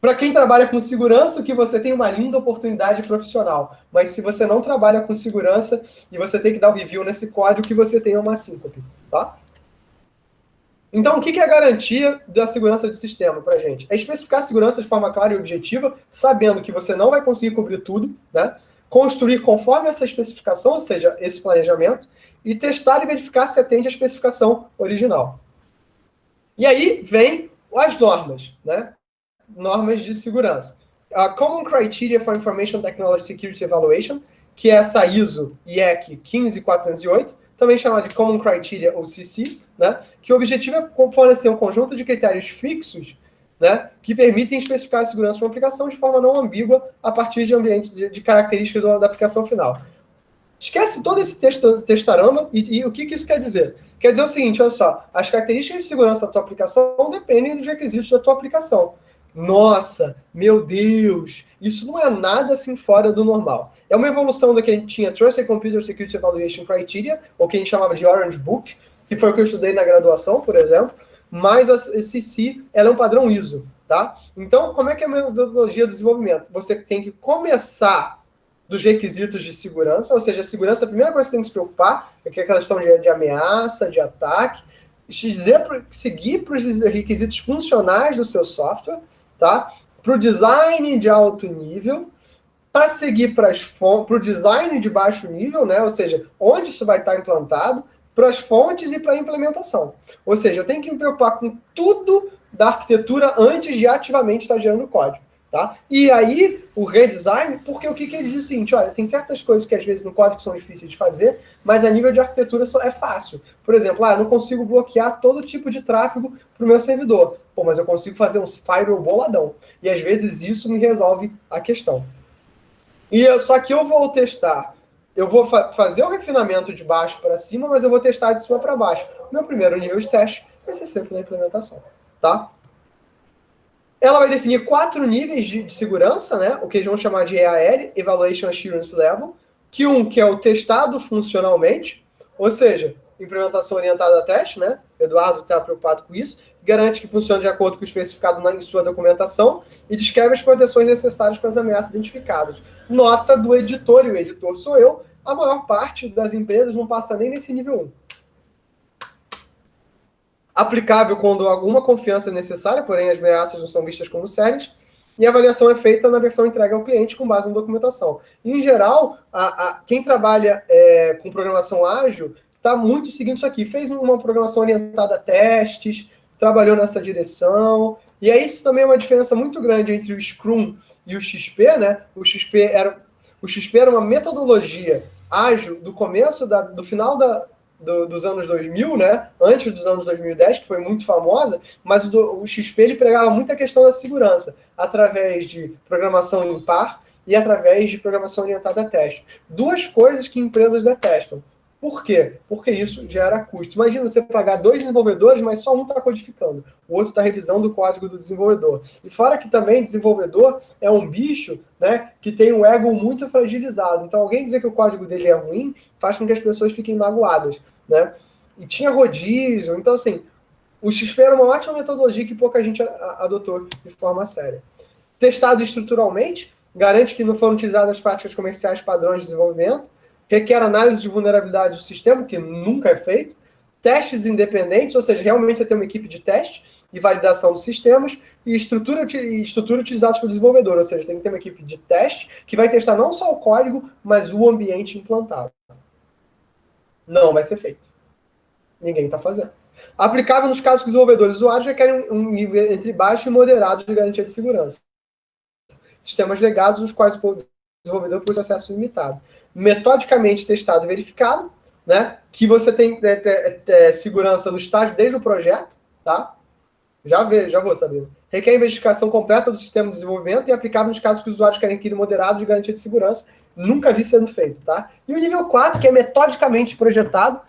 para quem trabalha com segurança, que você tem uma linda oportunidade profissional. Mas se você não trabalha com segurança e você tem que dar o review nesse código, que você tem uma síncope, tá? Então, o que é a garantia da segurança de sistema para a gente? É especificar a segurança de forma clara e objetiva, sabendo que você não vai conseguir cobrir tudo, né? Construir conforme essa especificação, ou seja, esse planejamento, e testar e verificar se atende à especificação original. E aí vem as normas, né? Normas de segurança. A Common Criteria for Information Technology Security Evaluation, que é essa ISO IEC 15408, também chamada de Common Criteria, ou CC, né, que o objetivo é fornecer um conjunto de critérios fixos, né, que permitem especificar a segurança de uma aplicação de forma não ambígua a partir de ambiente de características da aplicação final. Esquece todo esse textarama e o que isso quer dizer? Quer dizer o seguinte, olha só, as características de segurança da tua aplicação dependem dos requisitos da tua aplicação. Nossa, meu Deus, isso não é nada assim fora do normal. É uma evolução do que a gente tinha Trusted Computer Security Evaluation Criteria, ou que a gente chamava de Orange Book, que foi o que eu estudei na graduação, por exemplo, mas a CC, ela é um padrão ISO, tá? Então, como é que é a metodologia do desenvolvimento? Você tem que começar dos requisitos de segurança, ou seja, a segurança, a primeira coisa que você tem que se preocupar é que é aquela questão de ameaça, de ataque, seguir para os requisitos funcionais do seu software, tá? Para o design de alto nível, para seguir para o design de baixo nível, né? Ou seja, onde isso vai estar implantado, para as fontes e para a implementação. Ou seja, eu tenho que me preocupar com tudo da arquitetura antes de ativamente estar gerando código. Tá? E aí, o redesign, porque o que ele diz é o seguinte, olha, tem certas coisas que às vezes no código são difíceis de fazer, mas a nível de arquitetura é fácil. Por exemplo, eu não consigo bloquear todo tipo de tráfego para o meu servidor. Pô, mas eu consigo fazer um firewall boladão. E às vezes isso me resolve a questão. E só que eu vou testar, eu vou fazer o refinamento de baixo para cima, mas eu vou testar de cima para baixo. O meu primeiro nível de teste vai ser sempre na implementação. Tá? Ela vai definir 4 níveis de segurança, né? O que eles vão chamar de EAL, Evaluation Assurance Level, que é o testado funcionalmente, ou seja, implementação orientada a teste, né? Eduardo está preocupado com isso, garante que funcione de acordo com o especificado em sua documentação e descreve as proteções necessárias para as ameaças identificadas. Nota do editor, e o editor sou eu, a maior parte das empresas não passa nem nesse nível 1. aplicável quando alguma confiança é necessária, porém as ameaças não são vistas como sérias, e a avaliação é feita na versão entregue ao cliente com base na documentação. Em geral, quem trabalha com programação ágil está muito seguindo isso aqui. Fez uma programação orientada a testes, trabalhou nessa direção, e aí isso também é uma diferença muito grande entre o Scrum e o XP, né? O XP era uma metodologia ágil do começo, do final dos anos 2000, né? Antes dos anos 2010, que foi muito famosa, mas o XP ele pregava muita questão da segurança, através de programação em par e através de programação orientada a teste. Duas coisas que empresas detestam. Por quê? Porque isso gera custo. Imagina você pagar 2 desenvolvedores, mas só um está codificando, o outro está revisando o código do desenvolvedor. E fora que também desenvolvedor é um bicho, né, que tem um ego muito fragilizado. Então alguém dizer que o código dele é ruim faz com que as pessoas fiquem magoadas, né? E tinha rodízio. Então, assim, o XP era uma ótima metodologia que pouca gente adotou de forma séria. Testado estruturalmente, garante que não foram utilizadas práticas comerciais padrões de desenvolvimento, requer análise de vulnerabilidade do sistema, que nunca é feito, testes independentes, ou seja, realmente você tem uma equipe de teste e validação dos sistemas, e estrutura utilizada pelo desenvolvedor, ou seja, tem que ter uma equipe de teste que vai testar não só o código, mas o ambiente implantado. Não vai ser feito. Ninguém está fazendo. Aplicável nos casos que os desenvolvedores e usuários requerem um nível entre baixo e moderado de garantia de segurança. Sistemas legados, nos quais o desenvolvedor possui acesso limitado. Metodicamente testado e verificado, né? Que você tem segurança no estágio desde o projeto, tá? Já vou saber. Requer investigação completa do sistema de desenvolvimento e aplicável nos casos que os usuários querem adquirir moderado de garantia de segurança. Nunca vi sendo feito, tá? E o nível 4, que é metodicamente projetado,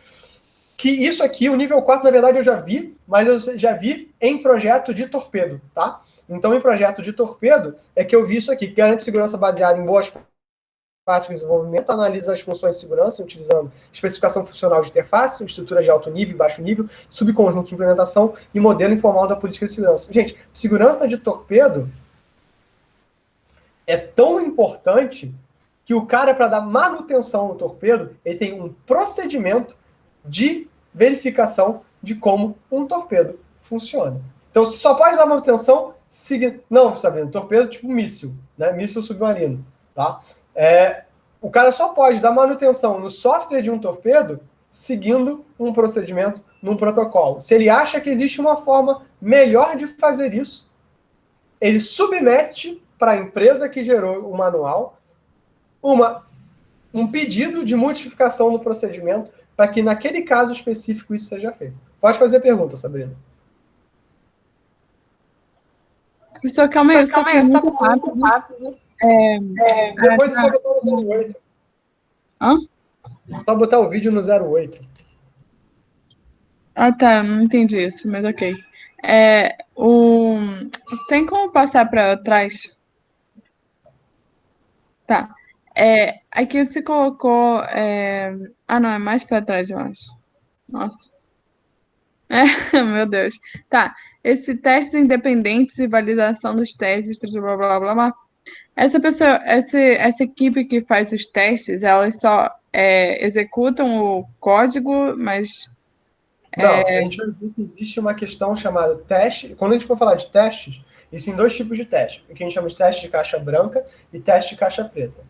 que isso aqui, o nível 4, na verdade, eu já vi, mas eu já vi em projeto de torpedo, tá? Então, em projeto de torpedo, é que eu vi isso aqui, que garante segurança baseada em boas práticas de desenvolvimento, analisa as funções de segurança, utilizando especificação funcional de interface, estrutura de alto nível e baixo nível, subconjunto de implementação e modelo informal da política de segurança. Gente, segurança de torpedo é tão importante que o cara, para dar manutenção no torpedo, ele tem um procedimento de verificação de como um torpedo funciona. Então, você só pode dar manutenção seguindo... Não, Sabrina, torpedo tipo míssil, né? Míssil submarino, tá? O cara só pode dar manutenção no software de um torpedo seguindo um procedimento num protocolo. Se ele acha que existe uma forma melhor de fazer isso, ele submete para a empresa que gerou o manual um pedido de modificação no procedimento para que naquele caso específico isso seja feito. Pode fazer pergunta, Sabrina. Professor, calma aí, você está muito rápido. Depois é só botar no 08. Hã? Só botar o vídeo no 08. Ah, tá, não entendi isso, mas ok. Tem como passar para trás? Tá. Aqui você colocou... Ah, não, é mais para trás, eu acho. Nossa. Meu Deus. Tá. Esse testes independentes e validação dos testes, blá, blá, blá, blá. Essa pessoa, essa equipe que faz os testes, elas só executam o código, mas... Não, a gente vai ver que existe uma questão chamada teste. Quando a gente for falar de testes, existem 2 tipos de teste. O que a gente chama de teste de caixa branca e teste de caixa preta.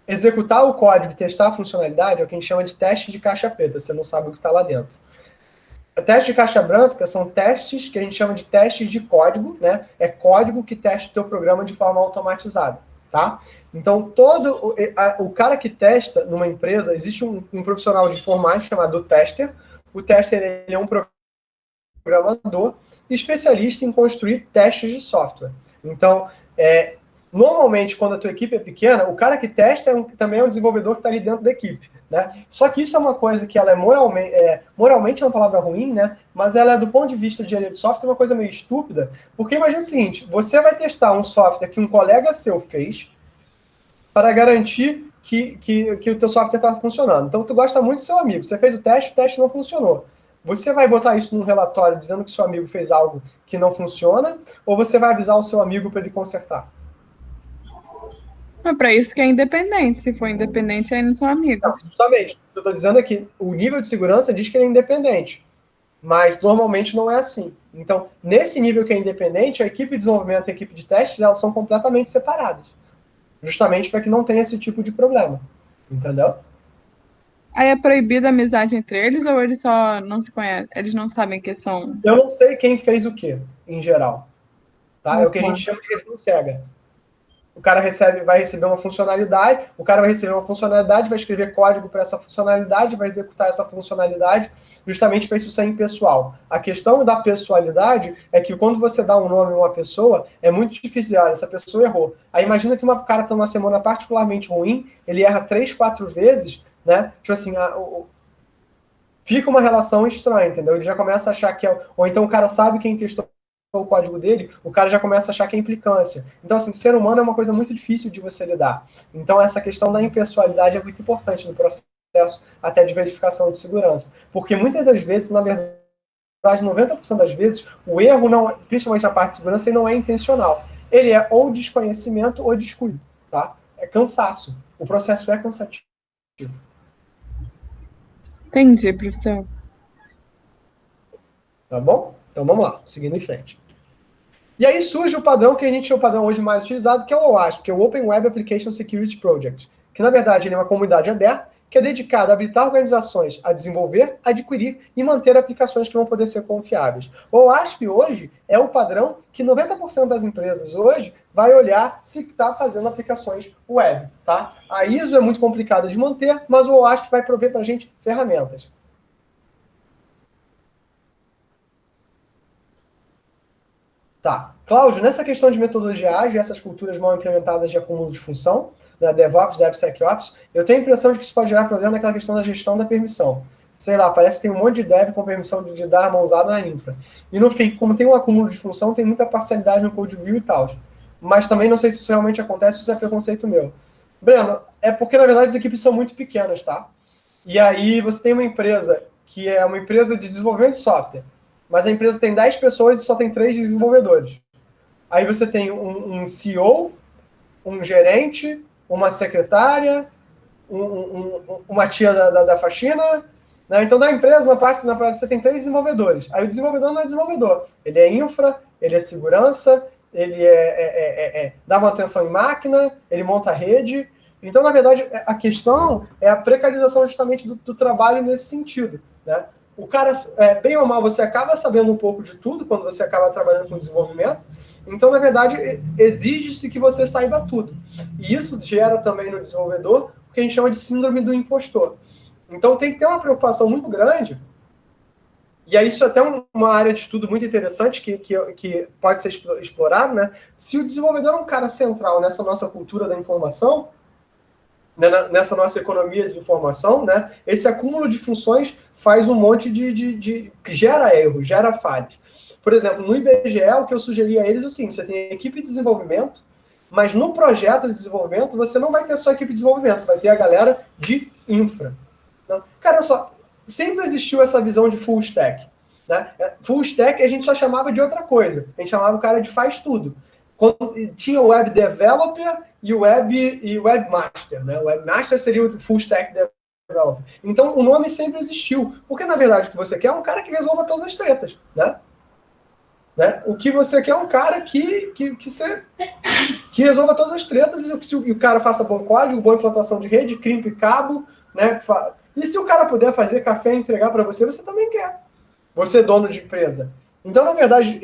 Executar o código e testar a funcionalidade é o que a gente chama de teste de caixa preta. Você não sabe o que está lá dentro. O teste de caixa branca são testes que a gente chama de testes de código, né? É código que testa o teu programa de forma automatizada, tá? Então, o cara que testa numa empresa, existe um profissional de informática chamado tester. O tester ele é um programador especialista em construir testes de software. Então, normalmente, quando a tua equipe é pequena, o cara que testa também é um desenvolvedor que está ali dentro da equipe, né? Só que isso é uma coisa que ela moralmente é uma palavra ruim, né? Mas ela é, do ponto de vista de engenharia de software, uma coisa meio estúpida, porque imagina o seguinte, você vai testar um software que um colega seu fez para garantir que o teu software está funcionando. Então, tu gosta muito do seu amigo. Você fez o teste não funcionou. Você vai botar isso num relatório dizendo que seu amigo fez algo que não funciona, ou você vai avisar o seu amigo para ele consertar? É para isso que é independente. Se for independente, aí não são amigos. Não, justamente. O que eu estou dizendo é que o nível de segurança diz que ele é independente. Mas normalmente não é assim. Então, nesse nível que é independente, a equipe de desenvolvimento e a equipe de testes, elas são completamente separadas. Justamente para que não tenha esse tipo de problema. Entendeu? Aí é proibida a amizade entre eles ou eles só não se conhecem? Eles não sabem que são. Eu não sei quem fez o quê, em geral. Tá? É Ah, o que a tá. gente chama de revisão cega. O cara vai receber uma funcionalidade, vai escrever código para essa funcionalidade, vai executar essa funcionalidade, justamente para isso ser impessoal. A questão da pessoalidade é que quando você dá um nome a uma pessoa, é muito difícil, essa pessoa errou. Aí imagina que uma cara está numa semana particularmente ruim, ele erra 3, 4 vezes, né? Tipo assim, fica uma relação estranha, entendeu? Ele já começa a achar que é. Ou então o cara sabe quem testou o código dele, o cara já começa a achar que é implicância. Então, assim, ser humano é uma coisa muito difícil de você lidar. Então, essa questão da impessoalidade é muito importante no processo até de verificação de segurança. Porque muitas das vezes, na verdade, 90% das vezes, o erro, não, principalmente na parte de segurança, ele não é intencional. Ele é ou desconhecimento ou descuido, tá? É cansaço. O processo é cansativo. Entendi, professor. Tá bom? Então, vamos lá, seguindo em frente. E aí surge o padrão que a gente é o padrão hoje mais utilizado, que é o OWASP, que é o Open Web Application Security Project, que na verdade ele é uma comunidade aberta que é dedicada a habilitar organizações a desenvolver, adquirir e manter aplicações que vão poder ser confiáveis. O OWASP hoje é o padrão que 90% das empresas hoje vai olhar se está fazendo aplicações web. Tá? A ISO é muito complicada de manter, mas o OWASP vai prover para a gente ferramentas. Tá. Cláudio, nessa questão de metodologia ágil, essas culturas mal implementadas de acúmulo de função, da DevOps, DevSecOps, eu tenho a impressão de que isso pode gerar problema naquela questão da gestão da permissão. Sei lá, parece que tem um monte de dev com permissão de dar a mãozada na infra. E no fim, como tem um acúmulo de função, tem muita parcialidade no code review e tal. Mas também não sei se isso realmente acontece, se isso é preconceito meu. Breno, é porque na verdade as equipes são muito pequenas, tá? E aí você tem uma empresa que é uma empresa de desenvolvimento de software, mas a empresa tem 10 pessoas e só tem 3 desenvolvedores. Aí você tem um CEO, um gerente, uma secretária, uma tia da faxina. Né? Então, da empresa, na prática, você tem 3 desenvolvedores. Aí o desenvolvedor não é desenvolvedor. Ele é infra, ele é segurança, ele dá manutenção em máquina, ele monta rede. Então, na verdade, a questão é a precarização justamente do trabalho nesse sentido. Né? O cara, bem ou mal, você acaba sabendo um pouco de tudo quando você acaba trabalhando com desenvolvimento. Então, na verdade, exige-se que você saiba tudo. E isso gera também no desenvolvedor o que a gente chama de síndrome do impostor. Então, tem que ter uma preocupação muito grande. E aí, isso é até uma área de estudo muito interessante que pode ser explorado, né? Se o desenvolvedor é um cara central nessa nossa cultura da informação, né, nessa nossa economia de informação, né, esse acúmulo de funções faz um monte que gera erro, gera falhas. Por exemplo, no IBGE, o que eu sugeri a eles é o seguinte: você tem equipe de desenvolvimento, mas no projeto de desenvolvimento você não vai ter só equipe de desenvolvimento, você vai ter a galera de infra. Então, cara, só, sempre existiu essa visão de full stack. Né? Full stack a gente só chamava de outra coisa, a gente chamava o cara de faz tudo. Quando tinha o web developer e o webmaster, né? O webmaster seria o full stack developer. Então, o nome sempre existiu. Porque, na verdade, o que você quer é um cara que resolva todas as tretas, né? O que você quer é um cara que resolva todas as tretas e o cara faça bom código, boa implantação de rede, crimp cabo, né? E se o cara puder fazer café e entregar para você, você também quer. Você é dono de empresa. Então, na verdade,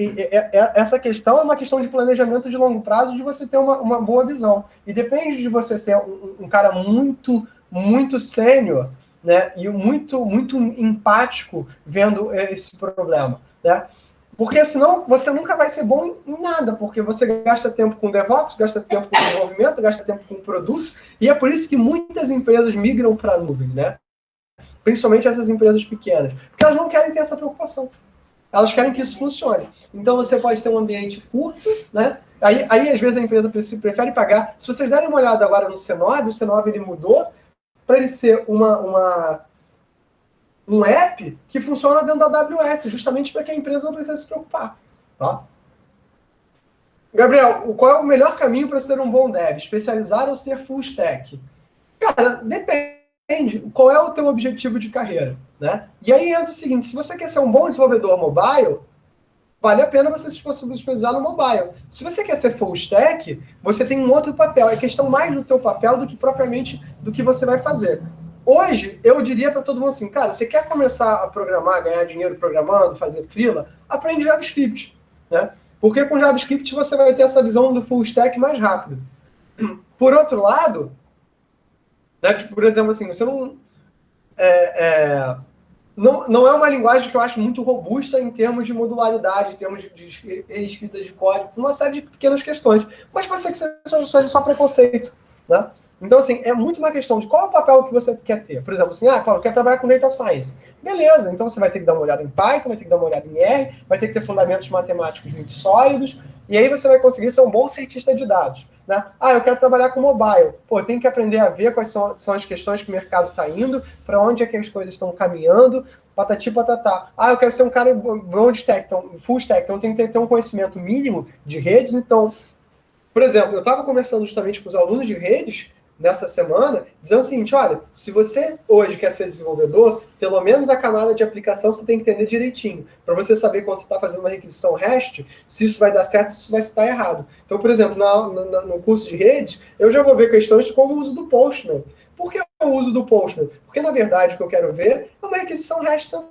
essa questão é uma questão de planejamento de longo prazo, de você ter uma boa visão. E depende de você ter um cara muito, muito sênior, né, e muito, muito empático vendo esse problema. Né? Porque senão você nunca vai ser bom em nada, porque você gasta tempo com DevOps, gasta tempo com desenvolvimento, gasta tempo com produtos, e é por isso que muitas empresas migram para a nuvem, né? Principalmente essas empresas pequenas, porque elas não querem ter essa preocupação. Elas querem que isso funcione. Então, você pode ter um ambiente curto, né? Aí às vezes, a empresa prefere pagar. Se vocês derem uma olhada agora no C9, o C9 ele mudou para ele ser um app que funciona dentro da AWS, justamente para que a empresa não precise se preocupar. Tá? Gabriel, qual é o melhor caminho para ser um bom dev? Especializar ou ser full stack? Cara, depende. qual é o teu objetivo de carreira, né? E aí entra o seguinte, se você quer ser um bom desenvolvedor mobile, vale a pena você se especializar no mobile. Se você quer ser full stack, você tem um outro papel. É questão mais do teu papel do que propriamente do que você vai fazer. Hoje, eu diria para todo mundo assim, cara, você quer começar a programar, ganhar dinheiro programando, fazer freela? Aprende JavaScript, né? Porque com JavaScript você vai ter essa visão do full stack mais rápido. Por outro lado, né, tipo, por exemplo, assim, você não... Não é uma linguagem que eu acho muito robusta em termos de modularidade, em termos de escrita de código, uma série de pequenas questões. Mas pode ser que seja só preconceito, né? Então, assim, é muito uma questão de qual é o papel que você quer ter. Por exemplo, assim, claro, eu quero trabalhar com Data Science. Beleza, então você vai ter que dar uma olhada em Python, vai ter que dar uma olhada em R, vai ter que ter fundamentos matemáticos muito sólidos, e aí você vai conseguir ser um bom cientista de dados. Né? Eu quero trabalhar com mobile. Pô, tem que aprender a ver quais são as questões que o mercado está indo, para onde é que as coisas estão caminhando, patati patatá. Eu quero ser um cara bom de stack, então, full stack, então tem que ter um conhecimento mínimo de redes. Então, por exemplo, eu estava conversando justamente com os alunos de redes nessa semana, dizendo o seguinte, olha, se você hoje quer ser desenvolvedor, pelo menos a camada de aplicação você tem que entender direitinho, para você saber quando você está fazendo uma requisição REST, se isso vai dar certo, se isso vai estar errado. Então, por exemplo, no curso de rede, eu já vou ver questões como o uso do Postman. Por que o uso do Postman? Porque, na verdade, o que eu quero ver é uma requisição REST sendo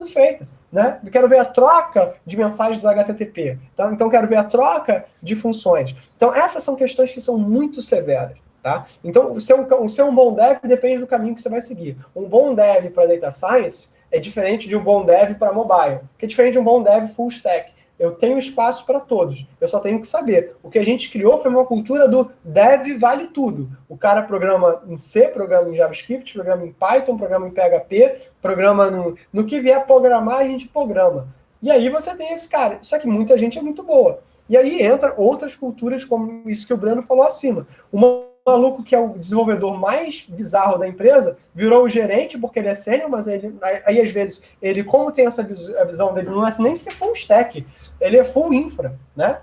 feita. Né? Eu quero ver a troca de mensagens HTTP. Tá? Então, eu quero ver a troca de funções. Então, essas são questões que são muito severas. Tá? Então, ser um bom dev depende do caminho que você vai seguir. Um bom dev para Data Science é diferente de um bom dev para mobile, que é diferente de um bom dev full stack. Eu tenho espaço para todos, eu só tenho que saber. O que a gente criou foi uma cultura do dev vale tudo. O cara programa em C, programa em JavaScript, programa em Python, programa em PHP, programa no que vier programar, a gente programa. E aí você tem esse cara. Só que muita gente é muito boa. E aí entra outras culturas, como isso que o Breno falou acima. Uma maluco que é o desenvolvedor mais bizarro da empresa, virou o gerente porque ele é sênior, mas aí às vezes ele, como tem a visão dele, não é nem se full stack, ele é full infra, né?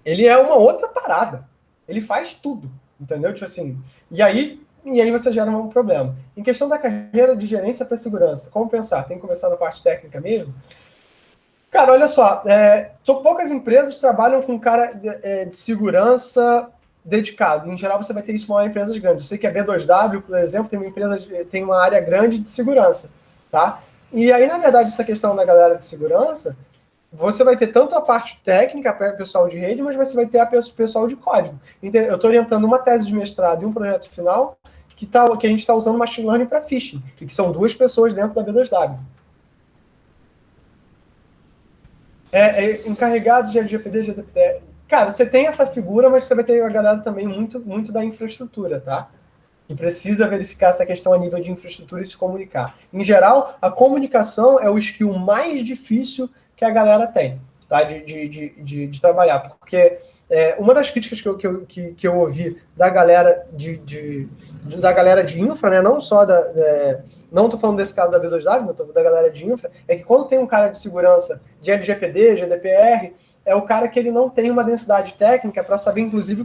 Ele é uma outra parada. Ele faz tudo, entendeu? Tipo assim, e aí você gera um problema. Em questão da carreira de gerência para segurança, como pensar? Tem que começar na parte técnica mesmo? Cara, olha só, poucas empresas trabalham com um cara de segurança dedicado. Em geral, você vai ter isso em empresas grandes. Eu sei que a B2W, por exemplo, tem uma área grande de segurança, tá? E aí, na verdade, essa questão da galera de segurança, você vai ter tanto a parte técnica, para o pessoal de rede, mas você vai ter o pessoal de código. Eu estou orientando uma tese de mestrado e um projeto final que a gente está usando machine learning para phishing, e que são 2 pessoas dentro da B2W. Encarregado de LGPD, GDPR. Cara, você tem essa figura, mas você vai ter a galera também muito da infraestrutura, tá? Que precisa verificar essa questão a nível de infraestrutura e se comunicar. Em geral, a comunicação é o skill mais difícil que a galera tem, tá? De trabalhar. Porque uma das críticas que eu ouvi da galera da galera de infra, né? Não só não estou falando desse caso da B2W, mas estou da galera de infra, é que quando tem um cara de segurança de LGPD, GDPR, é o cara que ele não tem uma densidade técnica para saber, inclusive,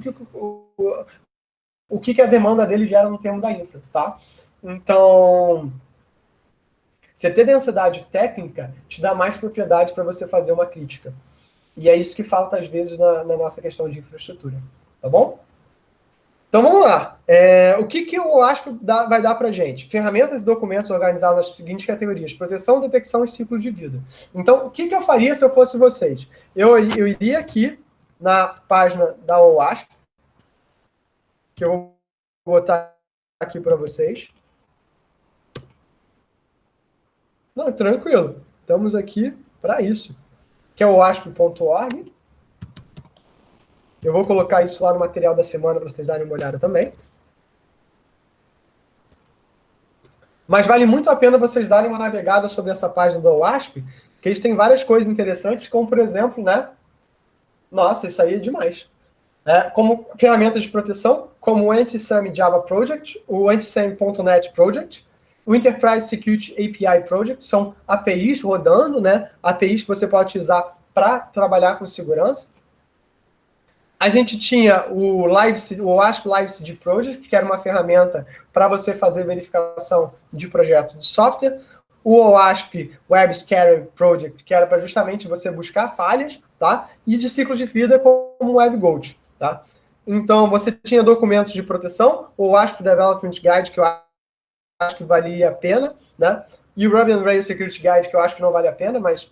o que a demanda dele gera no termo da infra, tá? Então, você ter densidade técnica te dá mais propriedade para você fazer uma crítica. E é isso que falta, às vezes, na nossa questão de infraestrutura, tá bom? Então, vamos lá. O que eu acho que vai dar para a gente? Ferramentas e documentos organizados nas seguintes categorias: proteção, detecção e ciclo de vida. Então, o que eu faria se eu fosse vocês? Eu iria aqui na página da OWASP, que eu vou botar aqui para vocês. Não, tranquilo. Estamos aqui para isso. Que é o OWASP.org. Eu vou colocar isso lá no material da semana para vocês darem uma olhada também. Mas vale muito a pena vocês darem uma navegada sobre essa página da OWASP, que eles têm várias coisas interessantes, como, por exemplo, né? Nossa, isso aí é demais. Como ferramentas de proteção, como o Anti-SAM Java Project, o Anti-SAM.NET Project, o Enterprise Security API Project, são APIs rodando, né? APIs que você pode utilizar para trabalhar com segurança. A gente tinha o OWASP Live CD Project, que era uma ferramenta para você fazer verificação de projeto de software. O OWASP Web Scanner Project, que era para justamente você buscar falhas, tá? E de ciclo de vida como o WebGold, tá? Então, você tinha documentos de proteção, o OWASP Development Guide, que eu acho que valia a pena, né? E o Ruby on Rails Security Guide, que eu acho que não vale a pena, mas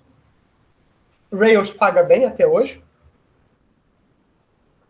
Rails paga bem até hoje.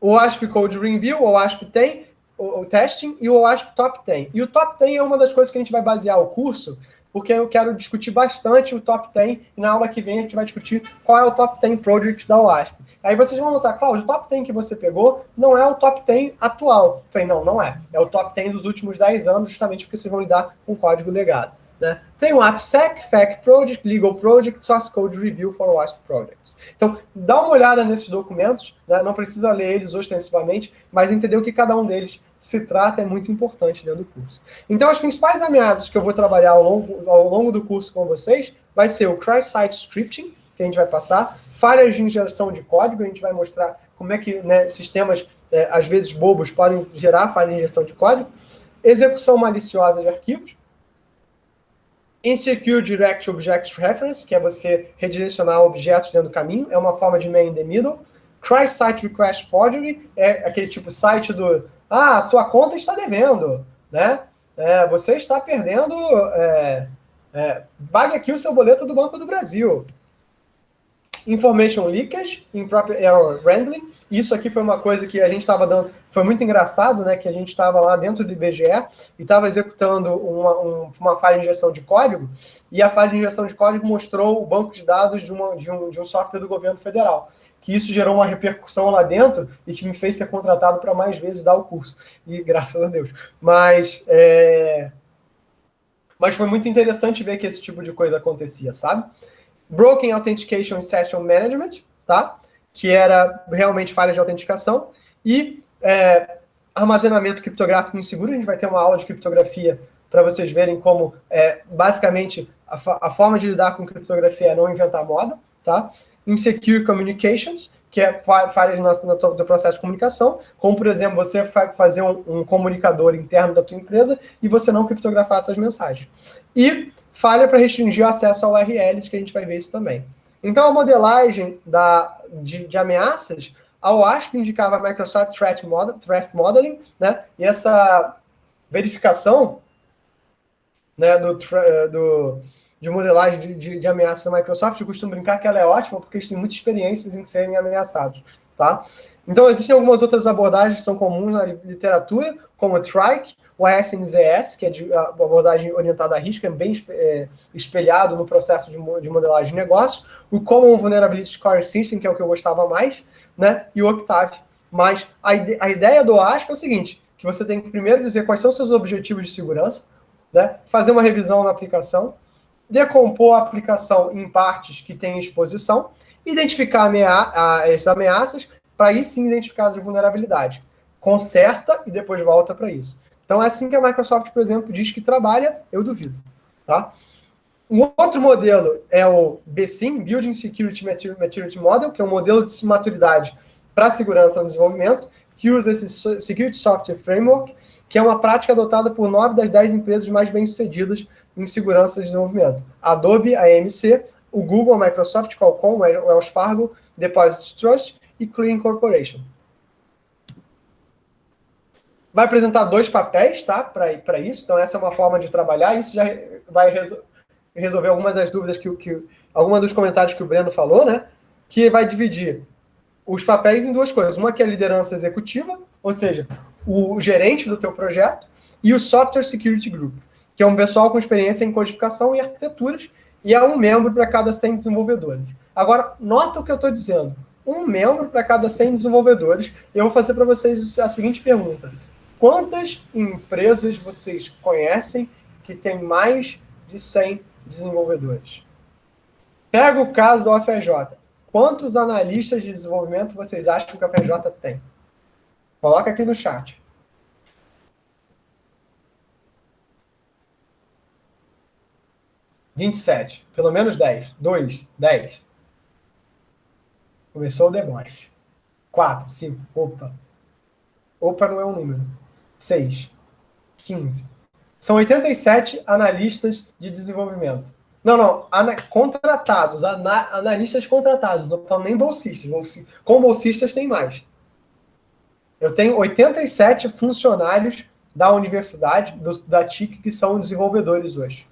O OWASP Code Review, o OWASP tem o testing e o OWASP Top 10. E o Top 10 é uma das coisas que a gente vai basear o curso, porque eu quero discutir bastante o Top 10, e na aula que vem a gente vai discutir qual é o Top 10 Project da OWASP. Aí vocês vão notar, Cláudio, o Top 10 que você pegou não é o Top 10 atual. Eu falei, não é. É o Top 10 dos últimos 10 anos, justamente porque vocês vão lidar com o código legado. Né? Tem o AppSec, FAQ Project, Legal Project, Source Code Review for WASP Projects. Então, dá uma olhada nesses documentos, né? Não precisa ler eles ostensivamente, mas entender o que cada um deles se trata é muito importante dentro do curso. Então, as principais ameaças que eu vou trabalhar ao longo do curso com vocês vai ser o Cross-Site Scripting, que a gente vai passar, falhas de injeção de código, a gente vai mostrar como é que, né, sistemas, às vezes bobos, podem gerar falha de injeção de código, execução maliciosa de arquivos, Insecure Direct Object Reference, que é você redirecionar objetos dentro do caminho, é uma forma de man in the middle. Cross-Site Request Forgery, é aquele tipo site do, tua conta está devendo, né? Você está perdendo, pague aqui o seu boleto do Banco do Brasil. Information Leakage, Improper Error Handling. Isso aqui foi uma coisa que a gente estava dando, foi muito engraçado, né? Que a gente estava lá dentro do IBGE e estava executando uma falha de injeção de código, e a falha de injeção de código mostrou o banco de dados de um software do governo federal. Que isso gerou uma repercussão lá dentro e que me fez ser contratado para mais vezes dar o curso. E graças a Deus. Mas foi muito interessante ver que esse tipo de coisa acontecia, sabe? Broken Authentication Session Management, tá? Que era realmente falha de autenticação, e armazenamento criptográfico inseguro. A gente vai ter uma aula de criptografia para vocês verem como, basicamente, a forma de lidar com criptografia é não inventar moda, tá? Insecure Communications, que é falhas do processo de comunicação, como, por exemplo, você fazer um comunicador interno da tua empresa e você não criptografar essas mensagens. E falha para restringir o acesso a URLs, que a gente vai ver isso também. Então, a modelagem de ameaças, a OWASP indicava Microsoft Threat Modeling, né? E essa verificação, né, de modelagem de ameaças da Microsoft, eu costumo brincar que ela é ótima, porque eles têm muita experiência em serem ameaçados, tá? Então, existem algumas outras abordagens que são comuns na literatura, como o TRIC, o ASNZS, que é a abordagem orientada a risco, é bem espelhado no processo de modelagem de negócio, o Common Vulnerability Scoring System, que é o que eu gostava mais, né, e o Octave. Mas a ideia do OWASP é o seguinte, que você tem que primeiro dizer quais são os seus objetivos de segurança, né, fazer uma revisão na aplicação, decompor a aplicação em partes que têm exposição, identificar essas ameaças, para aí sim identificar as vulnerabilidades. Conserta e depois volta para isso. Então é assim que a Microsoft, por exemplo, diz que trabalha, eu duvido. Tá? Um outro modelo é o BSIM, Building Security Maturity Model, que é um modelo de maturidade para segurança no desenvolvimento, que usa esse Security Software Framework, que é uma prática adotada por 9 das 10 empresas mais bem-sucedidas em segurança de desenvolvimento. Adobe, a AMC, o Google, a Microsoft, Qualcomm, o Wells Fargo, Deposit Trust e Clean Corporation. Vai apresentar 2 papéis, tá? Para isso. Então, essa é uma forma de trabalhar. Isso já vai resolver algumas das dúvidas alguma dos comentários que o Breno falou, né? Que vai dividir os papéis em 2 coisas. Uma que é a liderança executiva, ou seja, o gerente do teu projeto, e o Software Security Group, que é um pessoal com experiência em codificação e arquiteturas, e é um membro para cada 100 desenvolvedores. Agora, nota o que eu estou dizendo. Um membro para cada 100 desenvolvedores. Eu vou fazer para vocês a seguinte pergunta. Quantas empresas vocês conhecem que tem mais de 100 desenvolvedores? Pega o caso do UFRJ. Quantos analistas de desenvolvimento vocês acham que o UFRJ tem? Coloca aqui no chat. (27). Pelo menos 10. 2, 10. Começou o deboche. 4, 5, opa. Opa não é um número. 6, 15. São 87 analistas de desenvolvimento. Não, contratados, analistas contratados, não falando nem bolsistas. Com bolsistas tem mais. Eu tenho 87 funcionários da universidade, da TIC, que são desenvolvedores hoje.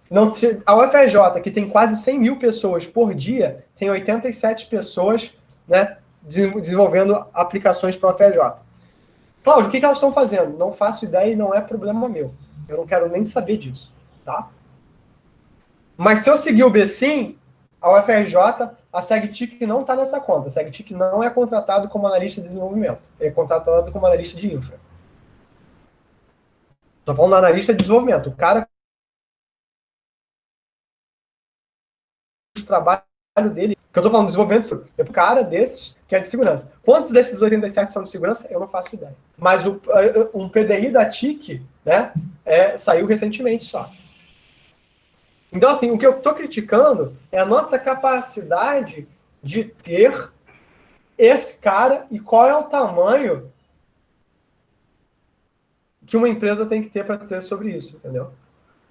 Não, a UFRJ, que tem quase 100 mil pessoas por dia, tem 87 pessoas, né, desenvolvendo aplicações para a UFRJ. Cláudio, o que elas estão fazendo? Não faço ideia e não é problema meu. Eu não quero nem saber disso, tá? Mas se eu seguir o BSIM, a UFRJ, a SegTIC não está nessa conta. A SegTIC não é contratado como analista de desenvolvimento. É contratado como analista de infra. Estou falando do analista de desenvolvimento. O cara, o trabalho dele, que eu estou falando de desenvolvimento, é o cara desses que é de segurança. Quantos desses 87 são de segurança? Eu não faço ideia. Mas um PDI da TIC, né, saiu recentemente só. Então, assim, o que eu estou criticando é a nossa capacidade de ter esse cara e qual é o tamanho que uma empresa tem que ter para ter sobre isso, entendeu?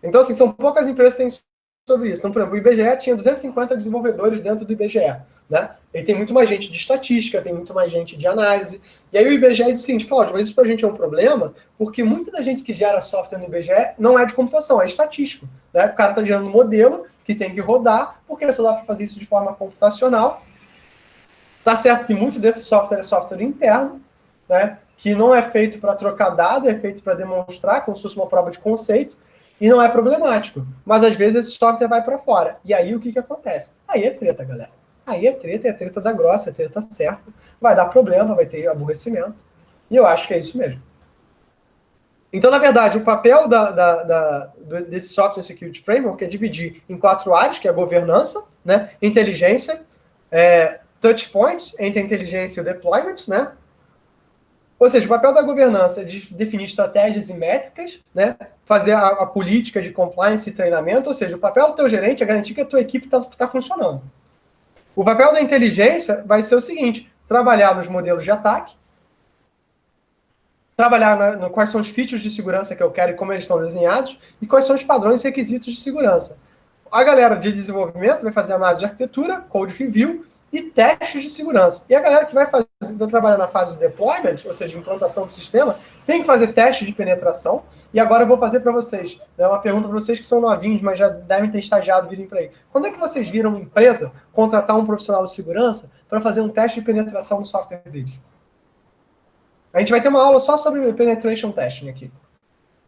Então, assim, são poucas empresas que têm sobre isso. Então, por exemplo, o IBGE tinha 250 desenvolvedores dentro do IBGE, né? E tem muito mais gente de estatística, tem muito mais gente de análise. E aí o IBGE diz o seguinte, Cláudio, mas isso para a gente é um problema, porque muita da gente que gera software no IBGE não é de computação, é estatístico. Né? O cara está gerando um modelo que tem que rodar, porque só dá para fazer isso de forma computacional. Tá certo que muito desse software é software interno, né? Que não é feito para trocar dado, é feito para demonstrar, como se fosse uma prova de conceito, e não é problemático. Mas às vezes esse software vai para fora. E aí o que acontece? Aí é treta, galera. Aí é treta da grossa, é treta certa. Vai dar problema, vai ter aborrecimento. E eu acho que é isso mesmo. Então, na verdade, o papel desse Software Security Framework é dividir em 4 áreas, que é a governança, né, inteligência, touch points entre a inteligência e o deployment, né? Ou seja, o papel da governança é de definir estratégias e métricas, né? Fazer a política de compliance e treinamento, ou seja, o papel do teu gerente é garantir que a tua equipe está funcionando. O papel da inteligência vai ser o seguinte, trabalhar nos modelos de ataque, trabalhar quais são os features de segurança que eu quero e como eles estão desenhados, e quais são os padrões e requisitos de segurança. A galera de desenvolvimento vai fazer análise de arquitetura, code review e testes de segurança. E a galera que vai trabalhar na fase de deployment, ou seja, implantação do sistema, tem que fazer teste de penetração. E agora eu vou fazer para vocês, né, uma pergunta para vocês que são novinhos, mas já devem ter estagiado virem para aí. Quando é que vocês viram uma empresa contratar um profissional de segurança para fazer um teste de penetração no software deles? A gente vai ter uma aula só sobre penetration testing aqui.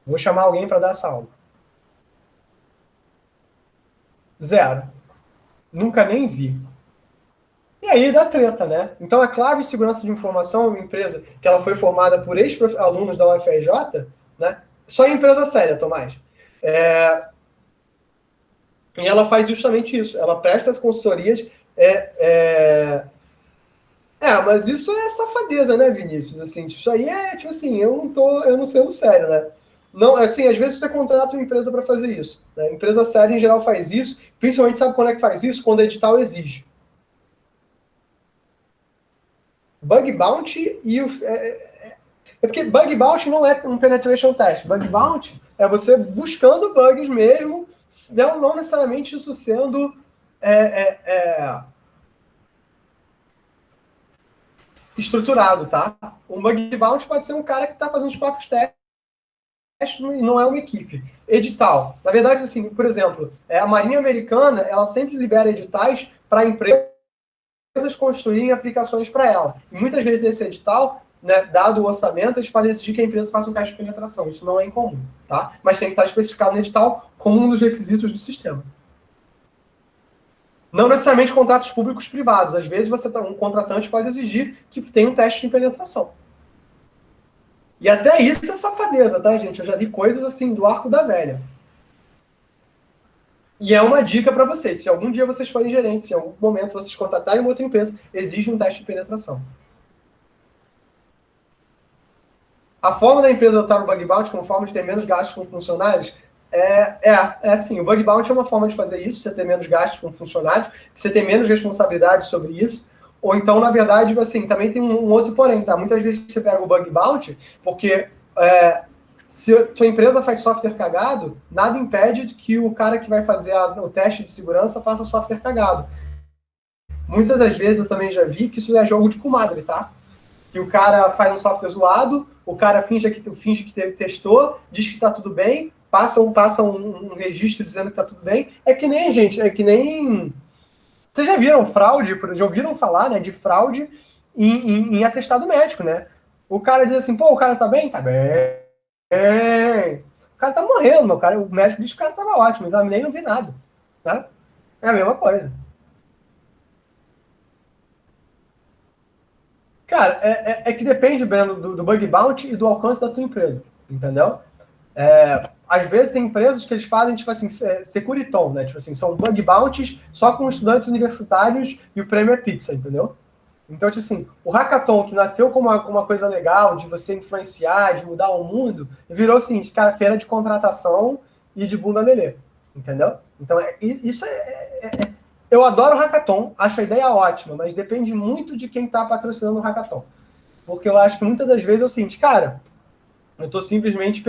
Vou chamar alguém para dar essa aula. 0. Nunca nem vi. E aí dá treta, né? Então a Clave Segurança de Informação é uma empresa que ela foi formada por ex-alunos da UFRJ, né? Só em empresa séria, Tomás. E ela faz justamente isso. Ela presta as consultorias. Mas isso é safadeza, né, Vinícius? Assim, isso aí é, tipo assim, eu não sendo sério, né? Não, assim, às vezes você contrata uma empresa para fazer isso. Né? Empresa séria, em geral, faz isso. Principalmente, sabe quando é que faz isso? Quando o edital exige. Bug bounty e o... porque bug bounty não é um penetration test. Bug bounty é você buscando bugs mesmo, não necessariamente isso sendo estruturado, tá? Um bug bounty pode ser um cara que está fazendo os próprios testes e não é uma equipe. Edital. Na verdade, assim, por exemplo, a Marinha Americana, ela sempre libera editais para empresas construírem aplicações para ela. E muitas vezes nesse edital, né, dado o orçamento, eles podem exigir que a empresa faça um teste de penetração. Isso não é incomum, tá? Mas tem que estar especificado no edital como um dos requisitos do sistema. Não necessariamente contratos públicos privados. Às vezes um contratante pode exigir que tenha um teste de penetração. E até isso é safadeza, tá, gente? Eu já vi coisas assim do arco da velha. E é uma dica para vocês. Se algum dia vocês forem gerentes, se em algum momento vocês contratarem uma outra empresa, exige um teste de penetração. A forma da empresa adotar o bug bounty como forma de ter menos gastos com funcionários É assim, o bug bounty é uma forma de fazer isso, você ter menos gastos com funcionários, você ter menos responsabilidade sobre isso, ou então, na verdade, assim, também tem um outro porém, tá? Muitas vezes você pega o bug bounty, porque se a tua empresa faz software cagado, nada impede que o cara que vai fazer o teste de segurança faça software cagado. Muitas das vezes eu também já vi que isso é jogo de comadre, tá? Que o cara faz um software zoado, o cara finge que testou, diz que está tudo bem, passa um registro dizendo que está tudo bem. É que nem, gente, é que nem... Vocês já viram fraude, já ouviram falar, né, de fraude em atestado médico, né? O cara diz assim, pô, o cara tá bem? Tá bem. O cara tá morrendo, meu cara. O médico diz que o cara tava ótimo, examinei e não vi nada. Tá? É a mesma coisa. Cara, que depende, Breno, do bug bounty e do alcance da tua empresa, entendeu? Às vezes tem empresas que eles fazem, tipo assim, securiton, né? Tipo assim, são bug bounties só com estudantes universitários e o prêmio é pizza, entendeu? Então, tipo assim, o hackathon que nasceu como uma coisa legal de você influenciar, de mudar o mundo, virou assim, cara, feira de contratação e de bunda lelê, entendeu? Então, isso eu adoro hackathon, acho a ideia ótima, mas depende muito de quem está patrocinando o hackathon. Porque eu acho que muitas das vezes é o seguinte, cara, eu estou simplesmente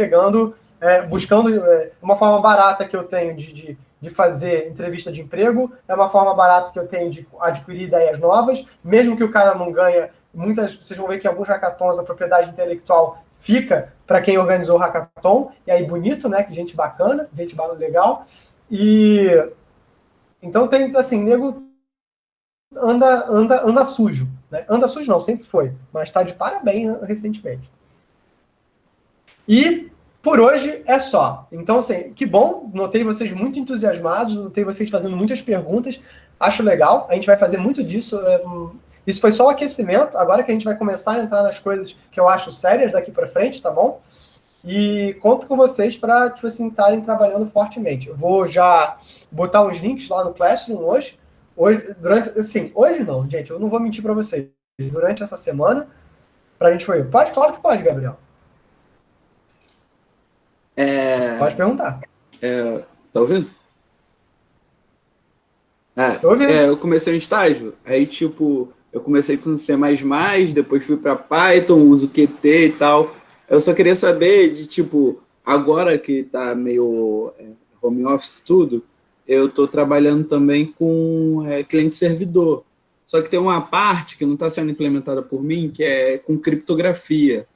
buscando uma forma barata que eu tenho de fazer entrevista de emprego, é uma forma barata que eu tenho de adquirir ideias novas, mesmo que o cara não ganhe, vocês vão ver que em alguns hackathons a propriedade intelectual fica para quem organizou o hackathon, e aí bonito, né, que gente bacana, gente legal, e então tem, assim, nego anda sujo, né? Anda sujo não, sempre foi, mas está de parabéns recentemente. E por hoje é só. Então, assim, que bom, notei vocês muito entusiasmados, notei vocês fazendo muitas perguntas, acho legal, a gente vai fazer muito disso. Isso foi só o aquecimento, agora que a gente vai começar a entrar nas coisas que eu acho sérias daqui para frente, tá bom? E conto com vocês para, tipo assim, estarem trabalhando fortemente. Eu vou já botar uns links lá no Classroom hoje. Hoje não, gente, eu não vou mentir para vocês. Durante essa semana, para a gente foi. Pode, claro que pode, Gabriel. Pode perguntar. Tá ouvindo? Tô ouvindo. Eu comecei um estágio, aí tipo, eu comecei com C++, depois fui para Python, uso Qt e tal. Eu só queria saber de tipo, agora que tá meio home office tudo, eu tô trabalhando também com cliente-servidor. Só que tem uma parte que não está sendo implementada por mim, que é com criptografia.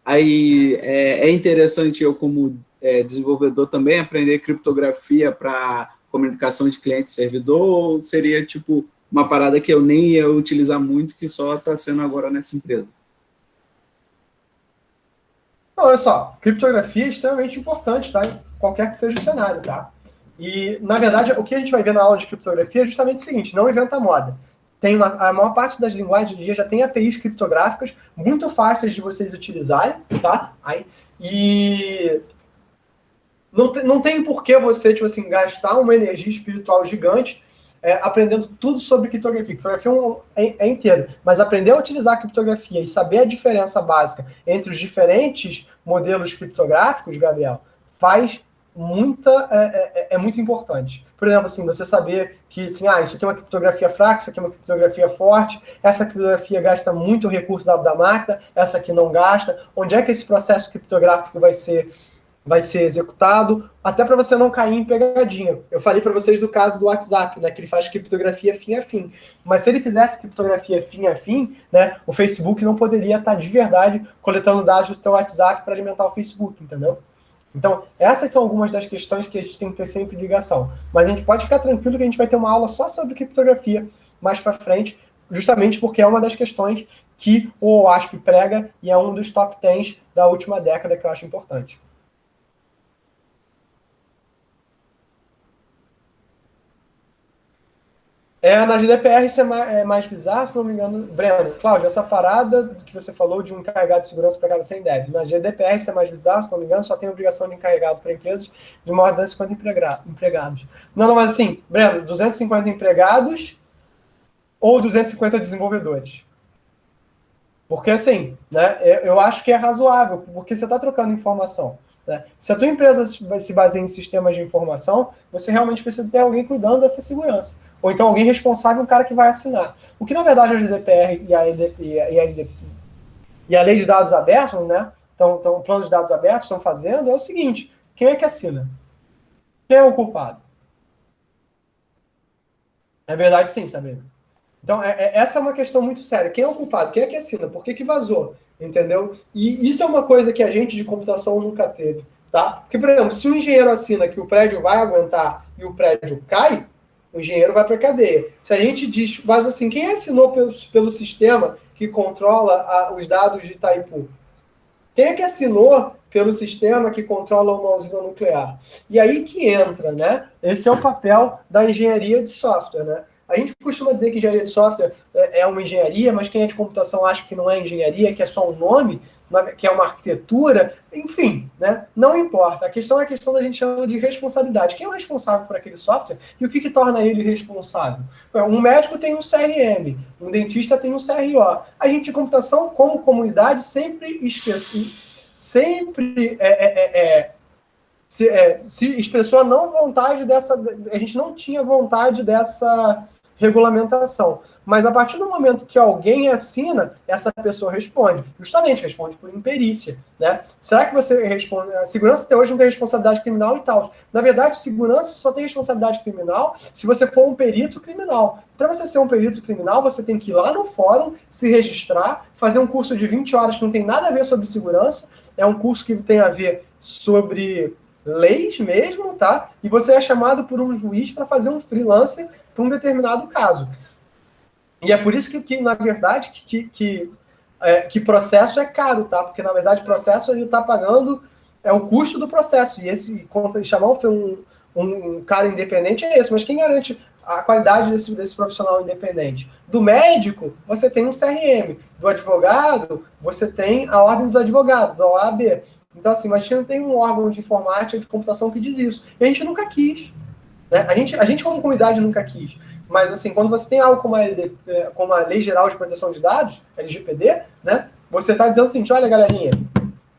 Aí é interessante eu, como desenvolvedor, também aprender criptografia para comunicação de cliente e servidor, ou seria tipo uma parada que eu nem ia utilizar muito, que só está sendo agora nessa empresa? Não, olha só, criptografia é extremamente importante, tá? Qualquer que seja o cenário, tá? E, na verdade, o que a gente vai ver na aula de criptografia é justamente o seguinte, não inventa moda. A maior parte das linguagens do dia já tem APIs criptográficas muito fáceis de vocês utilizarem, tá? E não tem por que você, tipo assim, gastar uma energia espiritual gigante aprendendo tudo sobre criptografia. Criptografia é inteiro, mas aprender a utilizar a criptografia e saber a diferença básica entre os diferentes modelos criptográficos, Gabriel, é muito importante. Por exemplo, assim, você saber que assim, isso aqui é uma criptografia fraca, isso aqui é uma criptografia forte, essa criptografia gasta muito recurso da máquina, essa aqui não gasta, onde é que esse processo criptográfico vai ser executado, até para você não cair em pegadinha. Eu falei para vocês do caso do WhatsApp, né, que ele faz criptografia fim a fim. Mas se ele fizesse criptografia fim a fim, né, o Facebook não poderia estar de verdade coletando dados do teu WhatsApp para alimentar o Facebook, entendeu? Então, essas são algumas das questões que a gente tem que ter sempre ligação. Mas a gente pode ficar tranquilo que a gente vai ter uma aula só sobre criptografia mais para frente, justamente porque é uma das questões que o OASP prega e é um dos top 10 da última década que eu acho importante. Na GDPR isso é mais bizarro, se não me engano. Breno, Cláudio, essa parada que você falou de um encarregado de segurança para cada 100 devs. Na GDPR isso é mais bizarro, se não me engano, só tem obrigação de encarregado para empresas de maior de 250 empregados. Não, mas assim, Breno, 250 empregados ou 250 desenvolvedores? Porque assim, né, eu acho que é razoável, porque você está trocando informação. né? Se a tua empresa se baseia em sistemas de informação, você realmente precisa ter alguém cuidando dessa segurança. Ou então alguém responsável, um cara que vai assinar. O que, na verdade, a GDPR e a Lei de Dados Abertos, né? Então, o plano de dados abertos estão fazendo é o seguinte: quem é que assina? Quem é o culpado? É verdade, sim, Sabrina. Então, essa é uma questão muito séria. Quem é o culpado? Quem é que assina? Por que vazou? Entendeu? E isso é uma coisa que a gente de computação nunca teve, tá? Porque, por exemplo, se um engenheiro assina que o prédio vai aguentar e o prédio cai, o engenheiro vai para a cadeia. Se a gente diz, mas assim, quem assinou pelo sistema que controla os dados de Itaipu? Quem é que assinou pelo sistema que controla uma usina nuclear? E aí que entra, né? Esse é o papel da engenharia de software, né? A gente costuma dizer que engenharia de software é uma engenharia, mas quem é de computação acha que não é engenharia, que é só um nome, que é uma arquitetura, enfim, né? Não importa. A questão é a questão da gente chama de responsabilidade. Quem é o responsável por aquele software e o que torna ele responsável? Um médico tem um CRM, um dentista tem um CRO. A gente de computação, como comunidade, sempre se expressou a não vontade dessa. A gente não tinha vontade dessa regulamentação. Mas a partir do momento que alguém assina, essa pessoa responde. Justamente, responde por imperícia, né? Será que você responde? A segurança até hoje não tem responsabilidade criminal e tal. Na verdade, segurança só tem responsabilidade criminal se você for um perito criminal. Para você ser um perito criminal, você tem que ir lá no fórum, se registrar, fazer um curso de 20 horas que não tem nada a ver sobre segurança. É um curso que tem a ver sobre leis mesmo, tá? E você é chamado por um juiz para fazer um freelance para um determinado caso. E é por isso que na verdade, que processo é caro, tá? Porque, na verdade, o processo ele está pagando o custo do processo. E esse, chamar um cara independente é esse. Mas quem garante a qualidade desse profissional independente? Do médico, você tem um CRM. Do advogado, você tem a Ordem dos Advogados, a OAB. Então, assim, mas a gente não tem um órgão de informática, de computação que diz isso. E a gente nunca quis. Né? A gente, como comunidade, nunca quis. Mas, assim, quando você tem algo como a Lei Geral de Proteção de Dados, LGPD, né? Você está dizendo o seguinte: olha, galerinha,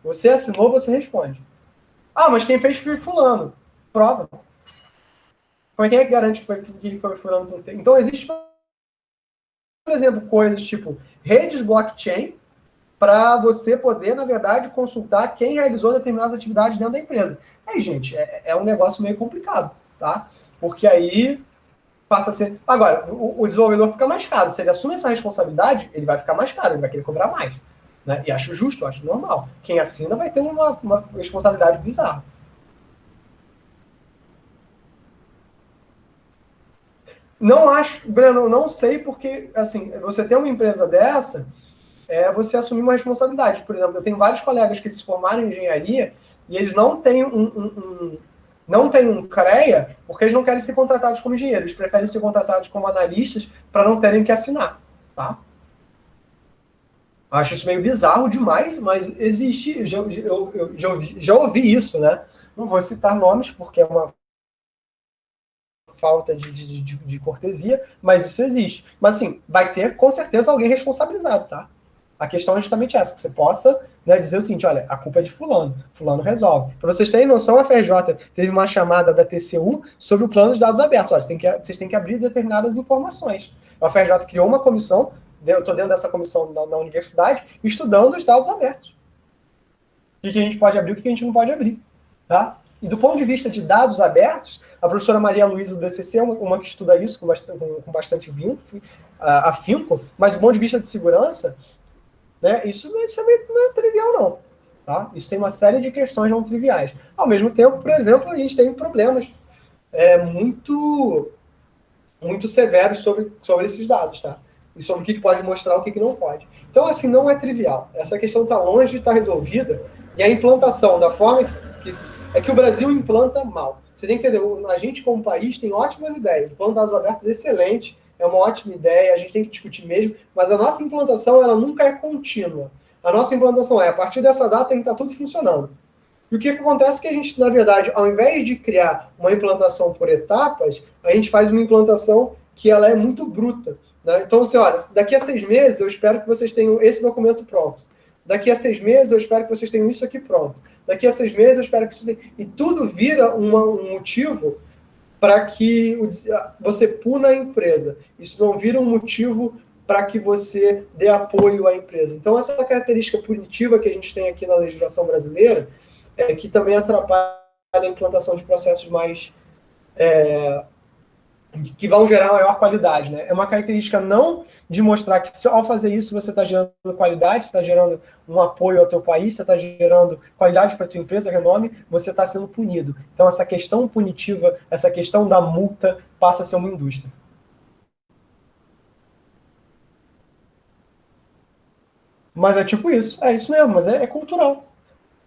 você assinou, você responde. Ah, mas quem fez foi fulano. Prova. Como é que garante que foi fulano? Então, existe, por exemplo, coisas tipo redes blockchain, para você poder, na verdade, consultar quem realizou determinadas atividades dentro da empresa. Aí, gente, é um negócio meio complicado, tá? Porque aí passa a ser... Agora, o desenvolvedor fica mais caro. Se ele assume essa responsabilidade, ele vai ficar mais caro, ele vai querer cobrar mais. Né? E acho justo, acho normal. Quem assina vai ter uma responsabilidade bizarra. Não acho, Breno, não sei porque, assim, você tem uma empresa dessa... você assumir uma responsabilidade. Por exemplo, eu tenho vários colegas que se formaram em engenharia e eles não têm não têm um CREA porque eles não querem ser contratados como engenheiros. Eles preferem ser contratados como analistas para não terem que assinar. Tá? Eu acho isso meio bizarro demais, mas existe. Eu já ouvi isso, né? Não vou citar nomes porque é uma falta de cortesia, mas isso existe. Mas, assim, vai ter, com certeza, alguém responsabilizado, tá? A questão é justamente essa, que você possa, né, dizer o seguinte: olha, a culpa é de fulano resolve. Para vocês terem noção, a FRJ teve uma chamada da TCU sobre o plano de dados abertos. Olha, vocês têm que abrir determinadas informações. A FRJ criou uma comissão, eu estou dentro dessa comissão na universidade, estudando os dados abertos. O que a gente pode abrir e o que a gente não pode abrir. Tá? E do ponto de vista de dados abertos, a professora Maria Luísa do DCC é uma que estuda isso com bastante afinco, mas do ponto de vista de segurança, né, isso não é trivial, não. Tá? Isso tem uma série de questões não triviais. Ao mesmo tempo, por exemplo, a gente tem problemas muito severos sobre esses dados. Tá? E sobre o que pode mostrar e o que não pode. Então, assim, não é trivial. Essa questão está longe de estar resolvida. E a implantação da forma que o Brasil implanta mal. Você tem que entender, a gente como país tem ótimas ideias. O plano de dados abertos é excelente, é uma ótima ideia, a gente tem que discutir mesmo, mas a nossa implantação ela nunca é contínua. A nossa implantação a partir dessa data tem que estar tudo funcionando. E o que acontece é que a gente, na verdade, ao invés de criar uma implantação por etapas, a gente faz uma implantação que ela é muito bruta. Né? Então, assim, olha, daqui a 6 meses eu espero que vocês tenham esse documento pronto. Daqui a 6 meses eu espero que vocês tenham isso aqui pronto. Daqui a 6 meses eu espero que vocês tenham... E tudo vira um motivo para que você puna a empresa. Isso não vira um motivo para que você dê apoio à empresa. Então, essa característica punitiva que a gente tem aqui na legislação brasileira é que também atrapalha a implantação de processos mais... que vão gerar maior qualidade, né? É uma característica não de mostrar que ao fazer isso você está gerando qualidade, você está gerando um apoio ao teu país, você está gerando qualidade para a tua empresa, renome, você está sendo punido. Então essa questão punitiva, essa questão da multa passa a ser uma indústria. Mas é tipo isso, é isso mesmo, mas é cultural.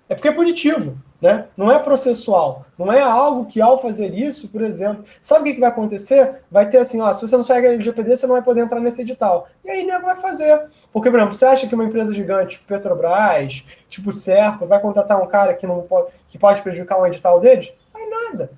É porque é punitivo, né? Não é processual. Não é algo que, ao fazer isso, por exemplo... Sabe o que vai acontecer? Vai ter assim, ó, se você não segue a LGPD, você não vai poder entrar nesse edital. E aí, nego vai fazer. Porque, por exemplo, você acha que uma empresa gigante, tipo Petrobras, tipo Serpa, vai contratar um cara que pode prejudicar um edital deles? Vai nada.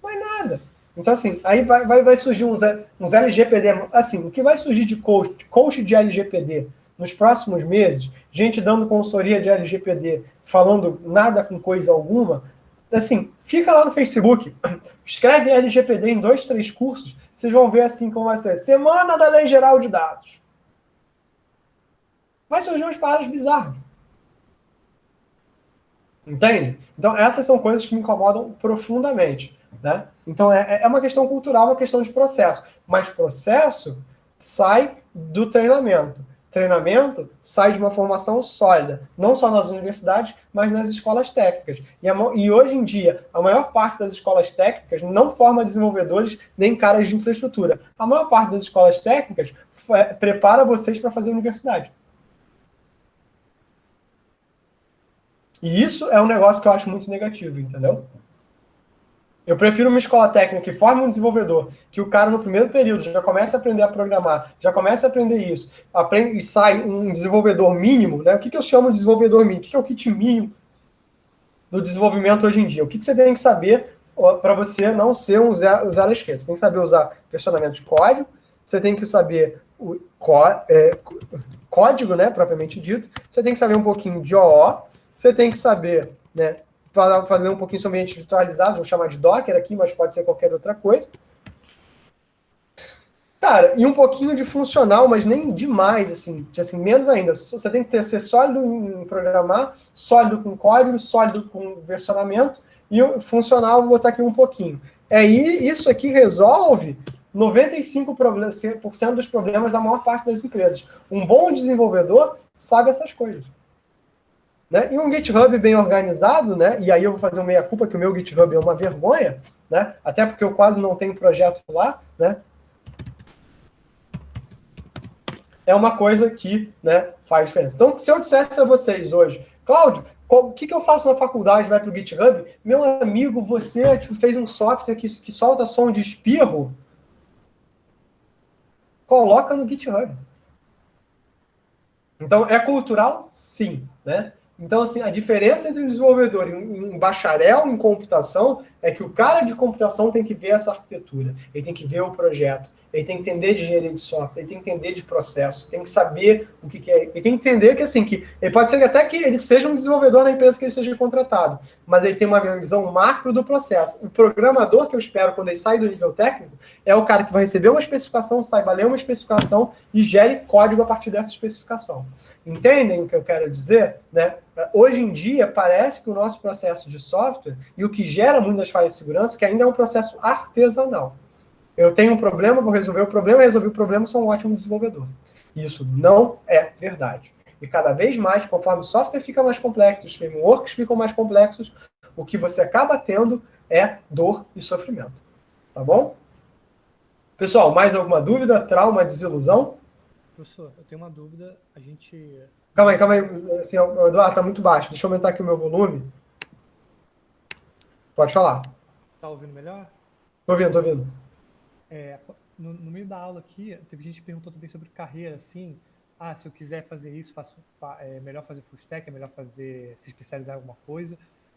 Vai nada. Então, assim, aí vai surgir uns LGPD... Assim, o que vai surgir de coach de LGPD nos próximos meses, gente dando consultoria de LGPD, falando nada com coisa alguma, assim, fica lá no Facebook, escreve LGPD em 2, 3 cursos, vocês vão ver assim como vai ser. Semana da Lei Geral de Dados. Vai surgir umas paradas bizarras. Entende? Então, essas são coisas que me incomodam profundamente. Né? Então, é uma questão cultural, uma questão de processo. Mas processo sai do treinamento. Treinamento sai de uma formação sólida, não só nas universidades, mas nas escolas técnicas. E hoje em dia, a maior parte das escolas técnicas não forma desenvolvedores nem caras de infraestrutura. A maior parte das escolas técnicas prepara vocês para fazer universidade. E isso é um negócio que eu acho muito negativo, entendeu? Eu prefiro uma escola técnica que forme um desenvolvedor, que o cara no primeiro período já começa a aprender a programar, já começa a aprender isso, aprende e sai um desenvolvedor mínimo, né? O que eu chamo de desenvolvedor mínimo? O que é o kit mínimo do desenvolvimento hoje em dia? O que você tem que saber para você não ser um zero à esquerda? Você tem que saber usar versionamento de código, você tem que saber o código, né, propriamente dito, você tem que saber um pouquinho de OO, você tem que saber, né, para fazer um pouquinho sobre ambiente virtualizado, vou chamar de Docker aqui, mas pode ser qualquer outra coisa. Cara, e um pouquinho de funcional, mas nem demais, assim menos ainda. Você tem que ser sólido em programar, sólido com código, sólido com versionamento, e o funcional, vou botar aqui um pouquinho. Isso aqui resolve 95% dos problemas da maior parte das empresas. Um bom desenvolvedor sabe essas coisas. Né? E um GitHub bem organizado, né? E aí eu vou fazer uma meia-culpa, que o meu GitHub é uma vergonha, né? Até porque eu quase não tenho projeto lá, né? É uma coisa que, né, faz diferença. Então, se eu dissesse a vocês hoje, Cláudio, o que eu faço na faculdade, vai para o GitHub? Meu amigo, você fez um software que solta som de espirro? Coloca no GitHub. Então, é cultural? Sim, né? Então, assim, a diferença entre um desenvolvedor e um bacharel em computação é que o cara de computação tem que ver essa arquitetura, ele tem que ver o projeto, ele tem que entender de engenharia de software, ele tem que entender de processo, tem que saber o que é. Ele tem que entender que, assim, que ele pode ser até que ele seja um desenvolvedor na empresa que ele seja contratado, mas ele tem uma visão macro do processo. O programador que eu espero quando ele sai do nível técnico é o cara que vai receber uma especificação, saiba ler uma especificação e gere código a partir dessa especificação. Entendem o que eu quero dizer? Né? Hoje em dia, parece que o nosso processo de software, e o que gera muitas falhas de segurança, que ainda é um processo artesanal. Eu tenho um problema, vou resolver o problema, resolvi o problema, sou um ótimo desenvolvedor. Isso não é verdade. E cada vez mais, conforme o software fica mais complexo, os frameworks ficam mais complexos, o que você acaba tendo é dor e sofrimento. Tá bom? Pessoal, mais alguma dúvida, trauma, desilusão? Professor, eu tenho uma dúvida. A gente... Calma aí. Assim, o Eduardo, tá muito baixo. Deixa eu aumentar aqui o meu volume. Pode falar. Tá ouvindo melhor? Tô ouvindo. No meio da aula aqui, teve gente que perguntou também sobre carreira, assim. Se eu quiser fazer isso, é melhor fazer full stack, é melhor se especializar em alguma coisa.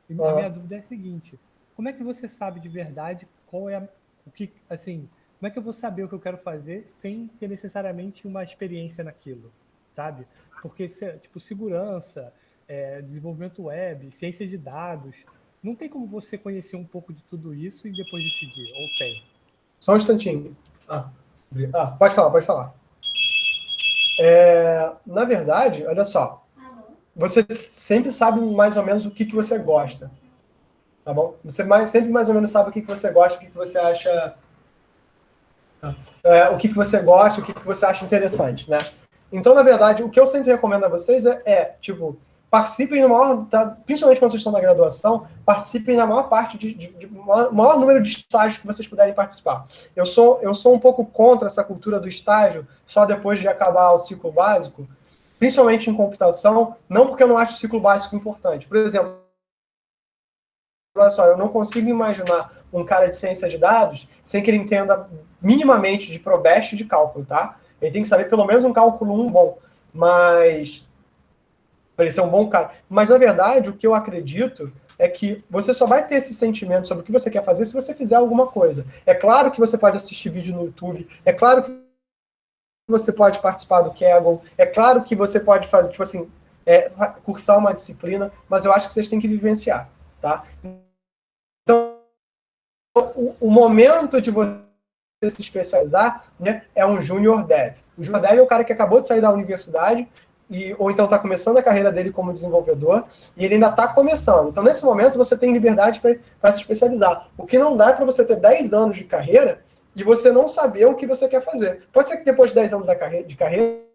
E a minha dúvida é a seguinte: como é que você sabe de verdade qual é como é que eu vou saber o que eu quero fazer sem ter necessariamente uma experiência naquilo? sabe? Porque, tipo, segurança, desenvolvimento web, ciência de dados, não tem como você conhecer um pouco de tudo isso e depois decidir, ou tem? Só um instantinho. Pode falar, pode falar. Na verdade, olha só, você sempre sabe mais ou menos o que você gosta, tá bom? Você sempre mais ou menos sabe o que você gosta, o que você acha, o que você gosta, o que você acha interessante, né? Então, na verdade, o que eu sempre recomendo a vocês tipo, participem no maior, principalmente quando vocês estão na graduação, participem na maior parte maior número de estágios que vocês puderem participar. Eu sou um pouco contra essa cultura do estágio só depois de acabar o ciclo básico, principalmente em computação, não porque eu não acho o ciclo básico importante. Por exemplo, olha só, eu não consigo imaginar um cara de ciência de dados sem que ele entenda minimamente de probeste e de cálculo, tá? Ele tem que saber pelo menos um cálculo 1 bom, mas para ele ser um bom cara. Mas, na verdade, o que eu acredito é que você só vai ter esse sentimento sobre o que você quer fazer se você fizer alguma coisa. É claro que você pode assistir vídeo no YouTube, é claro que você pode participar do Kaggle, é claro que você pode fazer, tipo assim, cursar uma disciplina, mas eu acho que vocês têm que vivenciar, tá? Então, o momento de você se especializar, né, é um Junior Dev. O Junior Dev é o cara que acabou de sair da universidade, ou então está começando a carreira dele como desenvolvedor, e ele ainda está começando. Então, nesse momento, você tem liberdade para se especializar. O que não dá é para você ter 10 anos de carreira e você não saber o que você quer fazer. Pode ser que depois de 10 anos de carreira,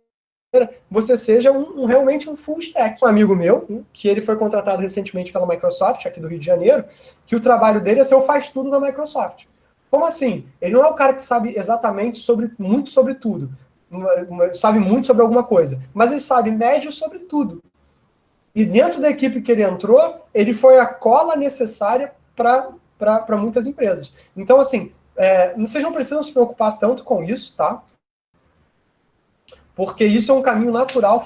você seja realmente um full stack. Um amigo meu, que ele foi contratado recentemente pela Microsoft, aqui do Rio de Janeiro, que o trabalho dele é ser o faz-tudo da Microsoft. Como assim? Ele não é o cara que sabe exatamente muito sobre tudo, sabe muito sobre alguma coisa, mas ele sabe médio sobre tudo. E dentro da equipe que ele entrou, ele foi a cola necessária para muitas empresas. Então, assim, vocês não precisam se preocupar tanto com isso, tá? Porque isso é um caminho natural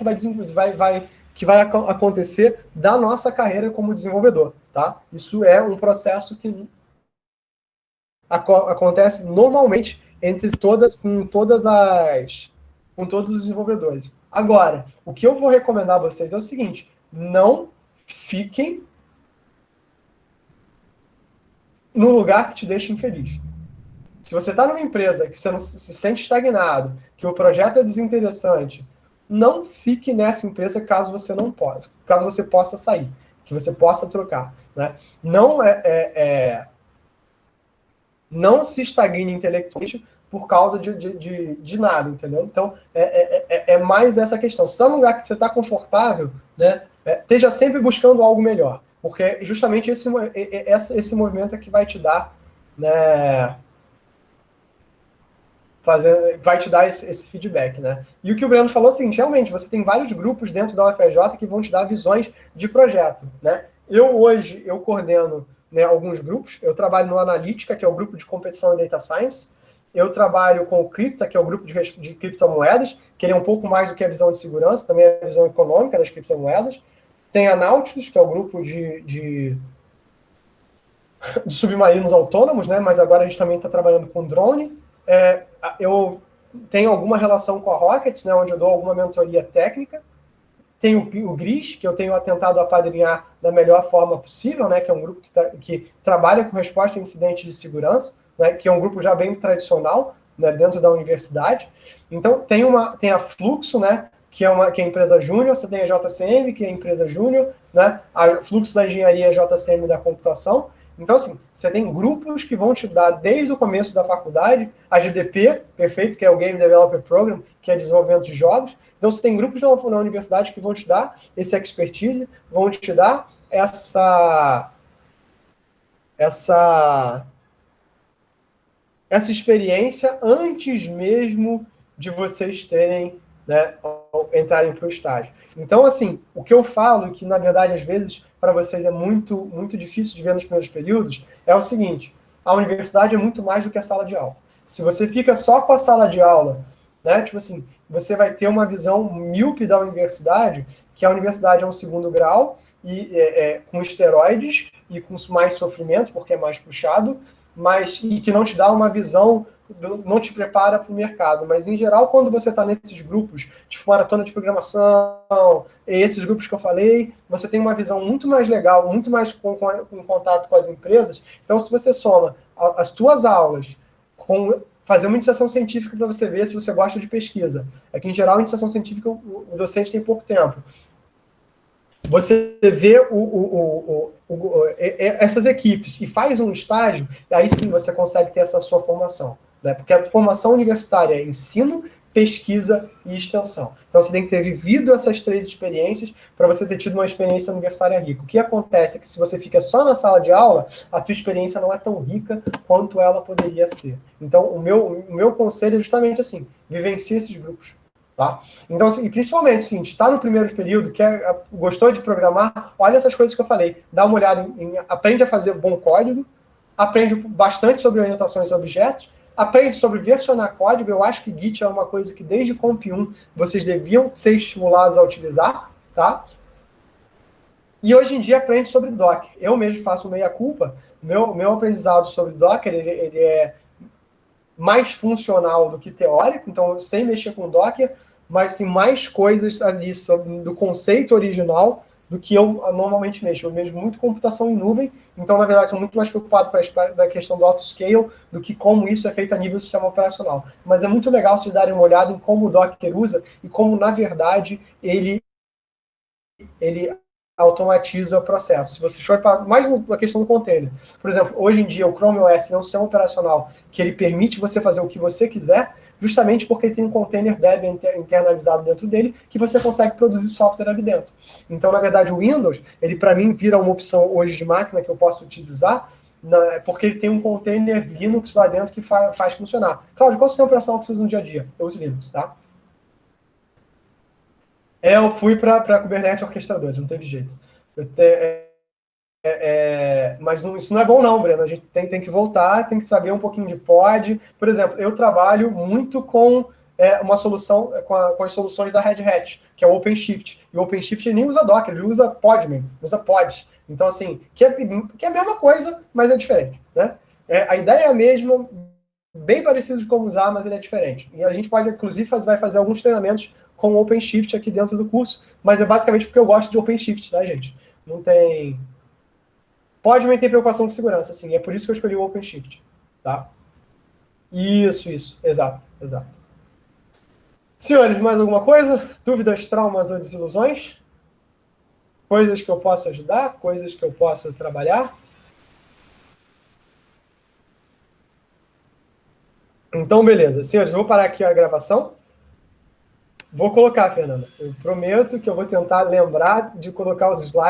que vai acontecer da nossa carreira como desenvolvedor, tá? Isso é um processo que acontece normalmente com todos os desenvolvedores. Agora, o que eu vou recomendar a vocês é o seguinte: não fiquem num lugar que te deixe infeliz. Se você está numa empresa que você não se sente estagnado, que o projeto é desinteressante, não fique nessa empresa caso você possa sair, que você possa trocar, né? Não se estagne intelectualmente por causa de nada, entendeu? Então, é mais essa questão. Se está num lugar que você está confortável, né, esteja sempre buscando algo melhor, porque justamente esse movimento é que vai te dar, né, vai te dar esse feedback, né? E o que o Breno falou é o seguinte: realmente, você tem vários grupos dentro da UFRJ que vão te dar visões de projeto, né? Hoje, eu coordeno, né, alguns grupos. Eu trabalho no Analítica, que é o grupo de competição em Data Science. Eu trabalho com o Cripta, que é o grupo de criptomoedas, que ele é um pouco mais do que a visão de segurança, também é a visão econômica das criptomoedas. Tem a Nautilus, que é o grupo de submarinos autônomos, né? Mas agora a gente também está trabalhando com drone. Eu tenho alguma relação com a Rockets, né, onde eu dou alguma mentoria técnica. Tem o GRIS, que eu tenho tentado apadrinhar da melhor forma possível, né, que é um grupo que trabalha com resposta a incidentes de segurança, né, que é um grupo já bem tradicional, né, dentro da universidade. Então, tem a Fluxo, né, que é a empresa júnior. Você tem a JCM, que é a empresa júnior, né, a Fluxo da engenharia é a JCM da computação. Então, assim, você tem grupos que vão te dar, desde o começo da faculdade, a GDP, perfeito, que é o Game Developer Program, que é desenvolvimento de jogos. Então, você tem grupos na universidade que vão te dar esse expertise, vão te dar essa experiência antes mesmo de vocês terem, né, entrarem para o estágio. Então, assim, o que eu falo, que na verdade às vezes para vocês é muito, muito difícil de ver nos primeiros períodos, é o seguinte: a universidade é muito mais do que a sala de aula. Se você fica só com a sala de aula, né, tipo assim, você vai ter uma visão míope da universidade, que a universidade é um segundo grau, e com esteroides e com mais sofrimento, porque é mais puxado, e que não te dá uma visão não te prepara para o mercado, mas em geral, quando você está nesses grupos, tipo maratona de programação, esses grupos que eu falei, você tem uma visão muito mais legal, muito mais em contato com as empresas. Então, se você soma as tuas aulas com fazer uma iniciação científica para você ver se você gosta de pesquisa. É que, em geral, a iniciação científica, o docente tem pouco tempo. Você vê essas equipes e faz um estágio, aí sim você consegue ter essa sua formação. Né? Porque a formação universitária é ensino, pesquisa e extensão. Então você tem que ter vivido essas 3 experiências para você ter tido uma experiência universitária rica. O que acontece é que se você fica só na sala de aula, a tua experiência não é tão rica quanto ela poderia ser. Então o meu conselho é justamente assim, vivencie esses grupos. Tá? Então, e principalmente, assim, está no primeiro período, gostou de programar, olha essas coisas que eu falei, dá uma olhada, aprende a fazer bom código, aprende bastante sobre orientações a objetos, aprende sobre versionar código. Eu acho que Git é uma coisa que desde Comp 1 vocês deviam ser estimulados a utilizar, tá? E hoje em dia aprende sobre Docker. Eu mesmo faço meia-culpa, meu aprendizado sobre Docker, ele é mais funcional do que teórico, então eu sei mexer com Docker, mas tem mais coisas ali do conceito original do que eu normalmente mexo. Eu mexo muito computação em nuvem, então, na verdade, estou muito mais preocupado com a questão do autoscale do que como isso é feito a nível do sistema operacional. Mas é muito legal vocês darem uma olhada em como o Docker usa e como, na verdade, ele automatiza o processo. Se você for para mais uma questão do container, por exemplo, hoje em dia o Chrome OS é um sistema operacional que ele permite você fazer o que você quiser, justamente porque ele tem um container Debian internalizado dentro dele, que você consegue produzir software ali dentro. Então, na verdade, o Windows, ele para mim vira uma opção hoje de máquina que eu posso utilizar, porque ele tem um container Linux lá dentro que faz funcionar. Cláudio, qual sistema operacional que você usa no dia a dia? Eu uso Linux, tá? Eu fui para Kubernetes orquestrador, não teve jeito. Mas isso não é bom não, Breno. A gente tem que voltar, tem que saber um pouquinho de pod. Por exemplo, eu trabalho muito com uma solução, com as soluções da Red Hat, que é o OpenShift. E o OpenShift ele nem usa Docker, ele usa Podman, usa pods. Então, assim, que é a mesma coisa, mas é diferente. Né? A ideia é a mesma, bem parecido de como usar, mas ele é diferente. E a gente pode, inclusive, vai fazer alguns treinamentos com o OpenShift aqui dentro do curso, mas é basicamente porque eu gosto de OpenShift, tá, gente? Não tem... Podman tem preocupação com segurança, sim, é por isso que eu escolhi o OpenShift, tá? Isso, exato. Senhores, mais alguma coisa? Dúvidas, traumas ou desilusões? Coisas que eu posso ajudar? Coisas que eu posso trabalhar? Então, beleza. Senhores, eu vou parar aqui a gravação. Vou colocar, Fernanda. Eu prometo que eu vou tentar lembrar de colocar os slides.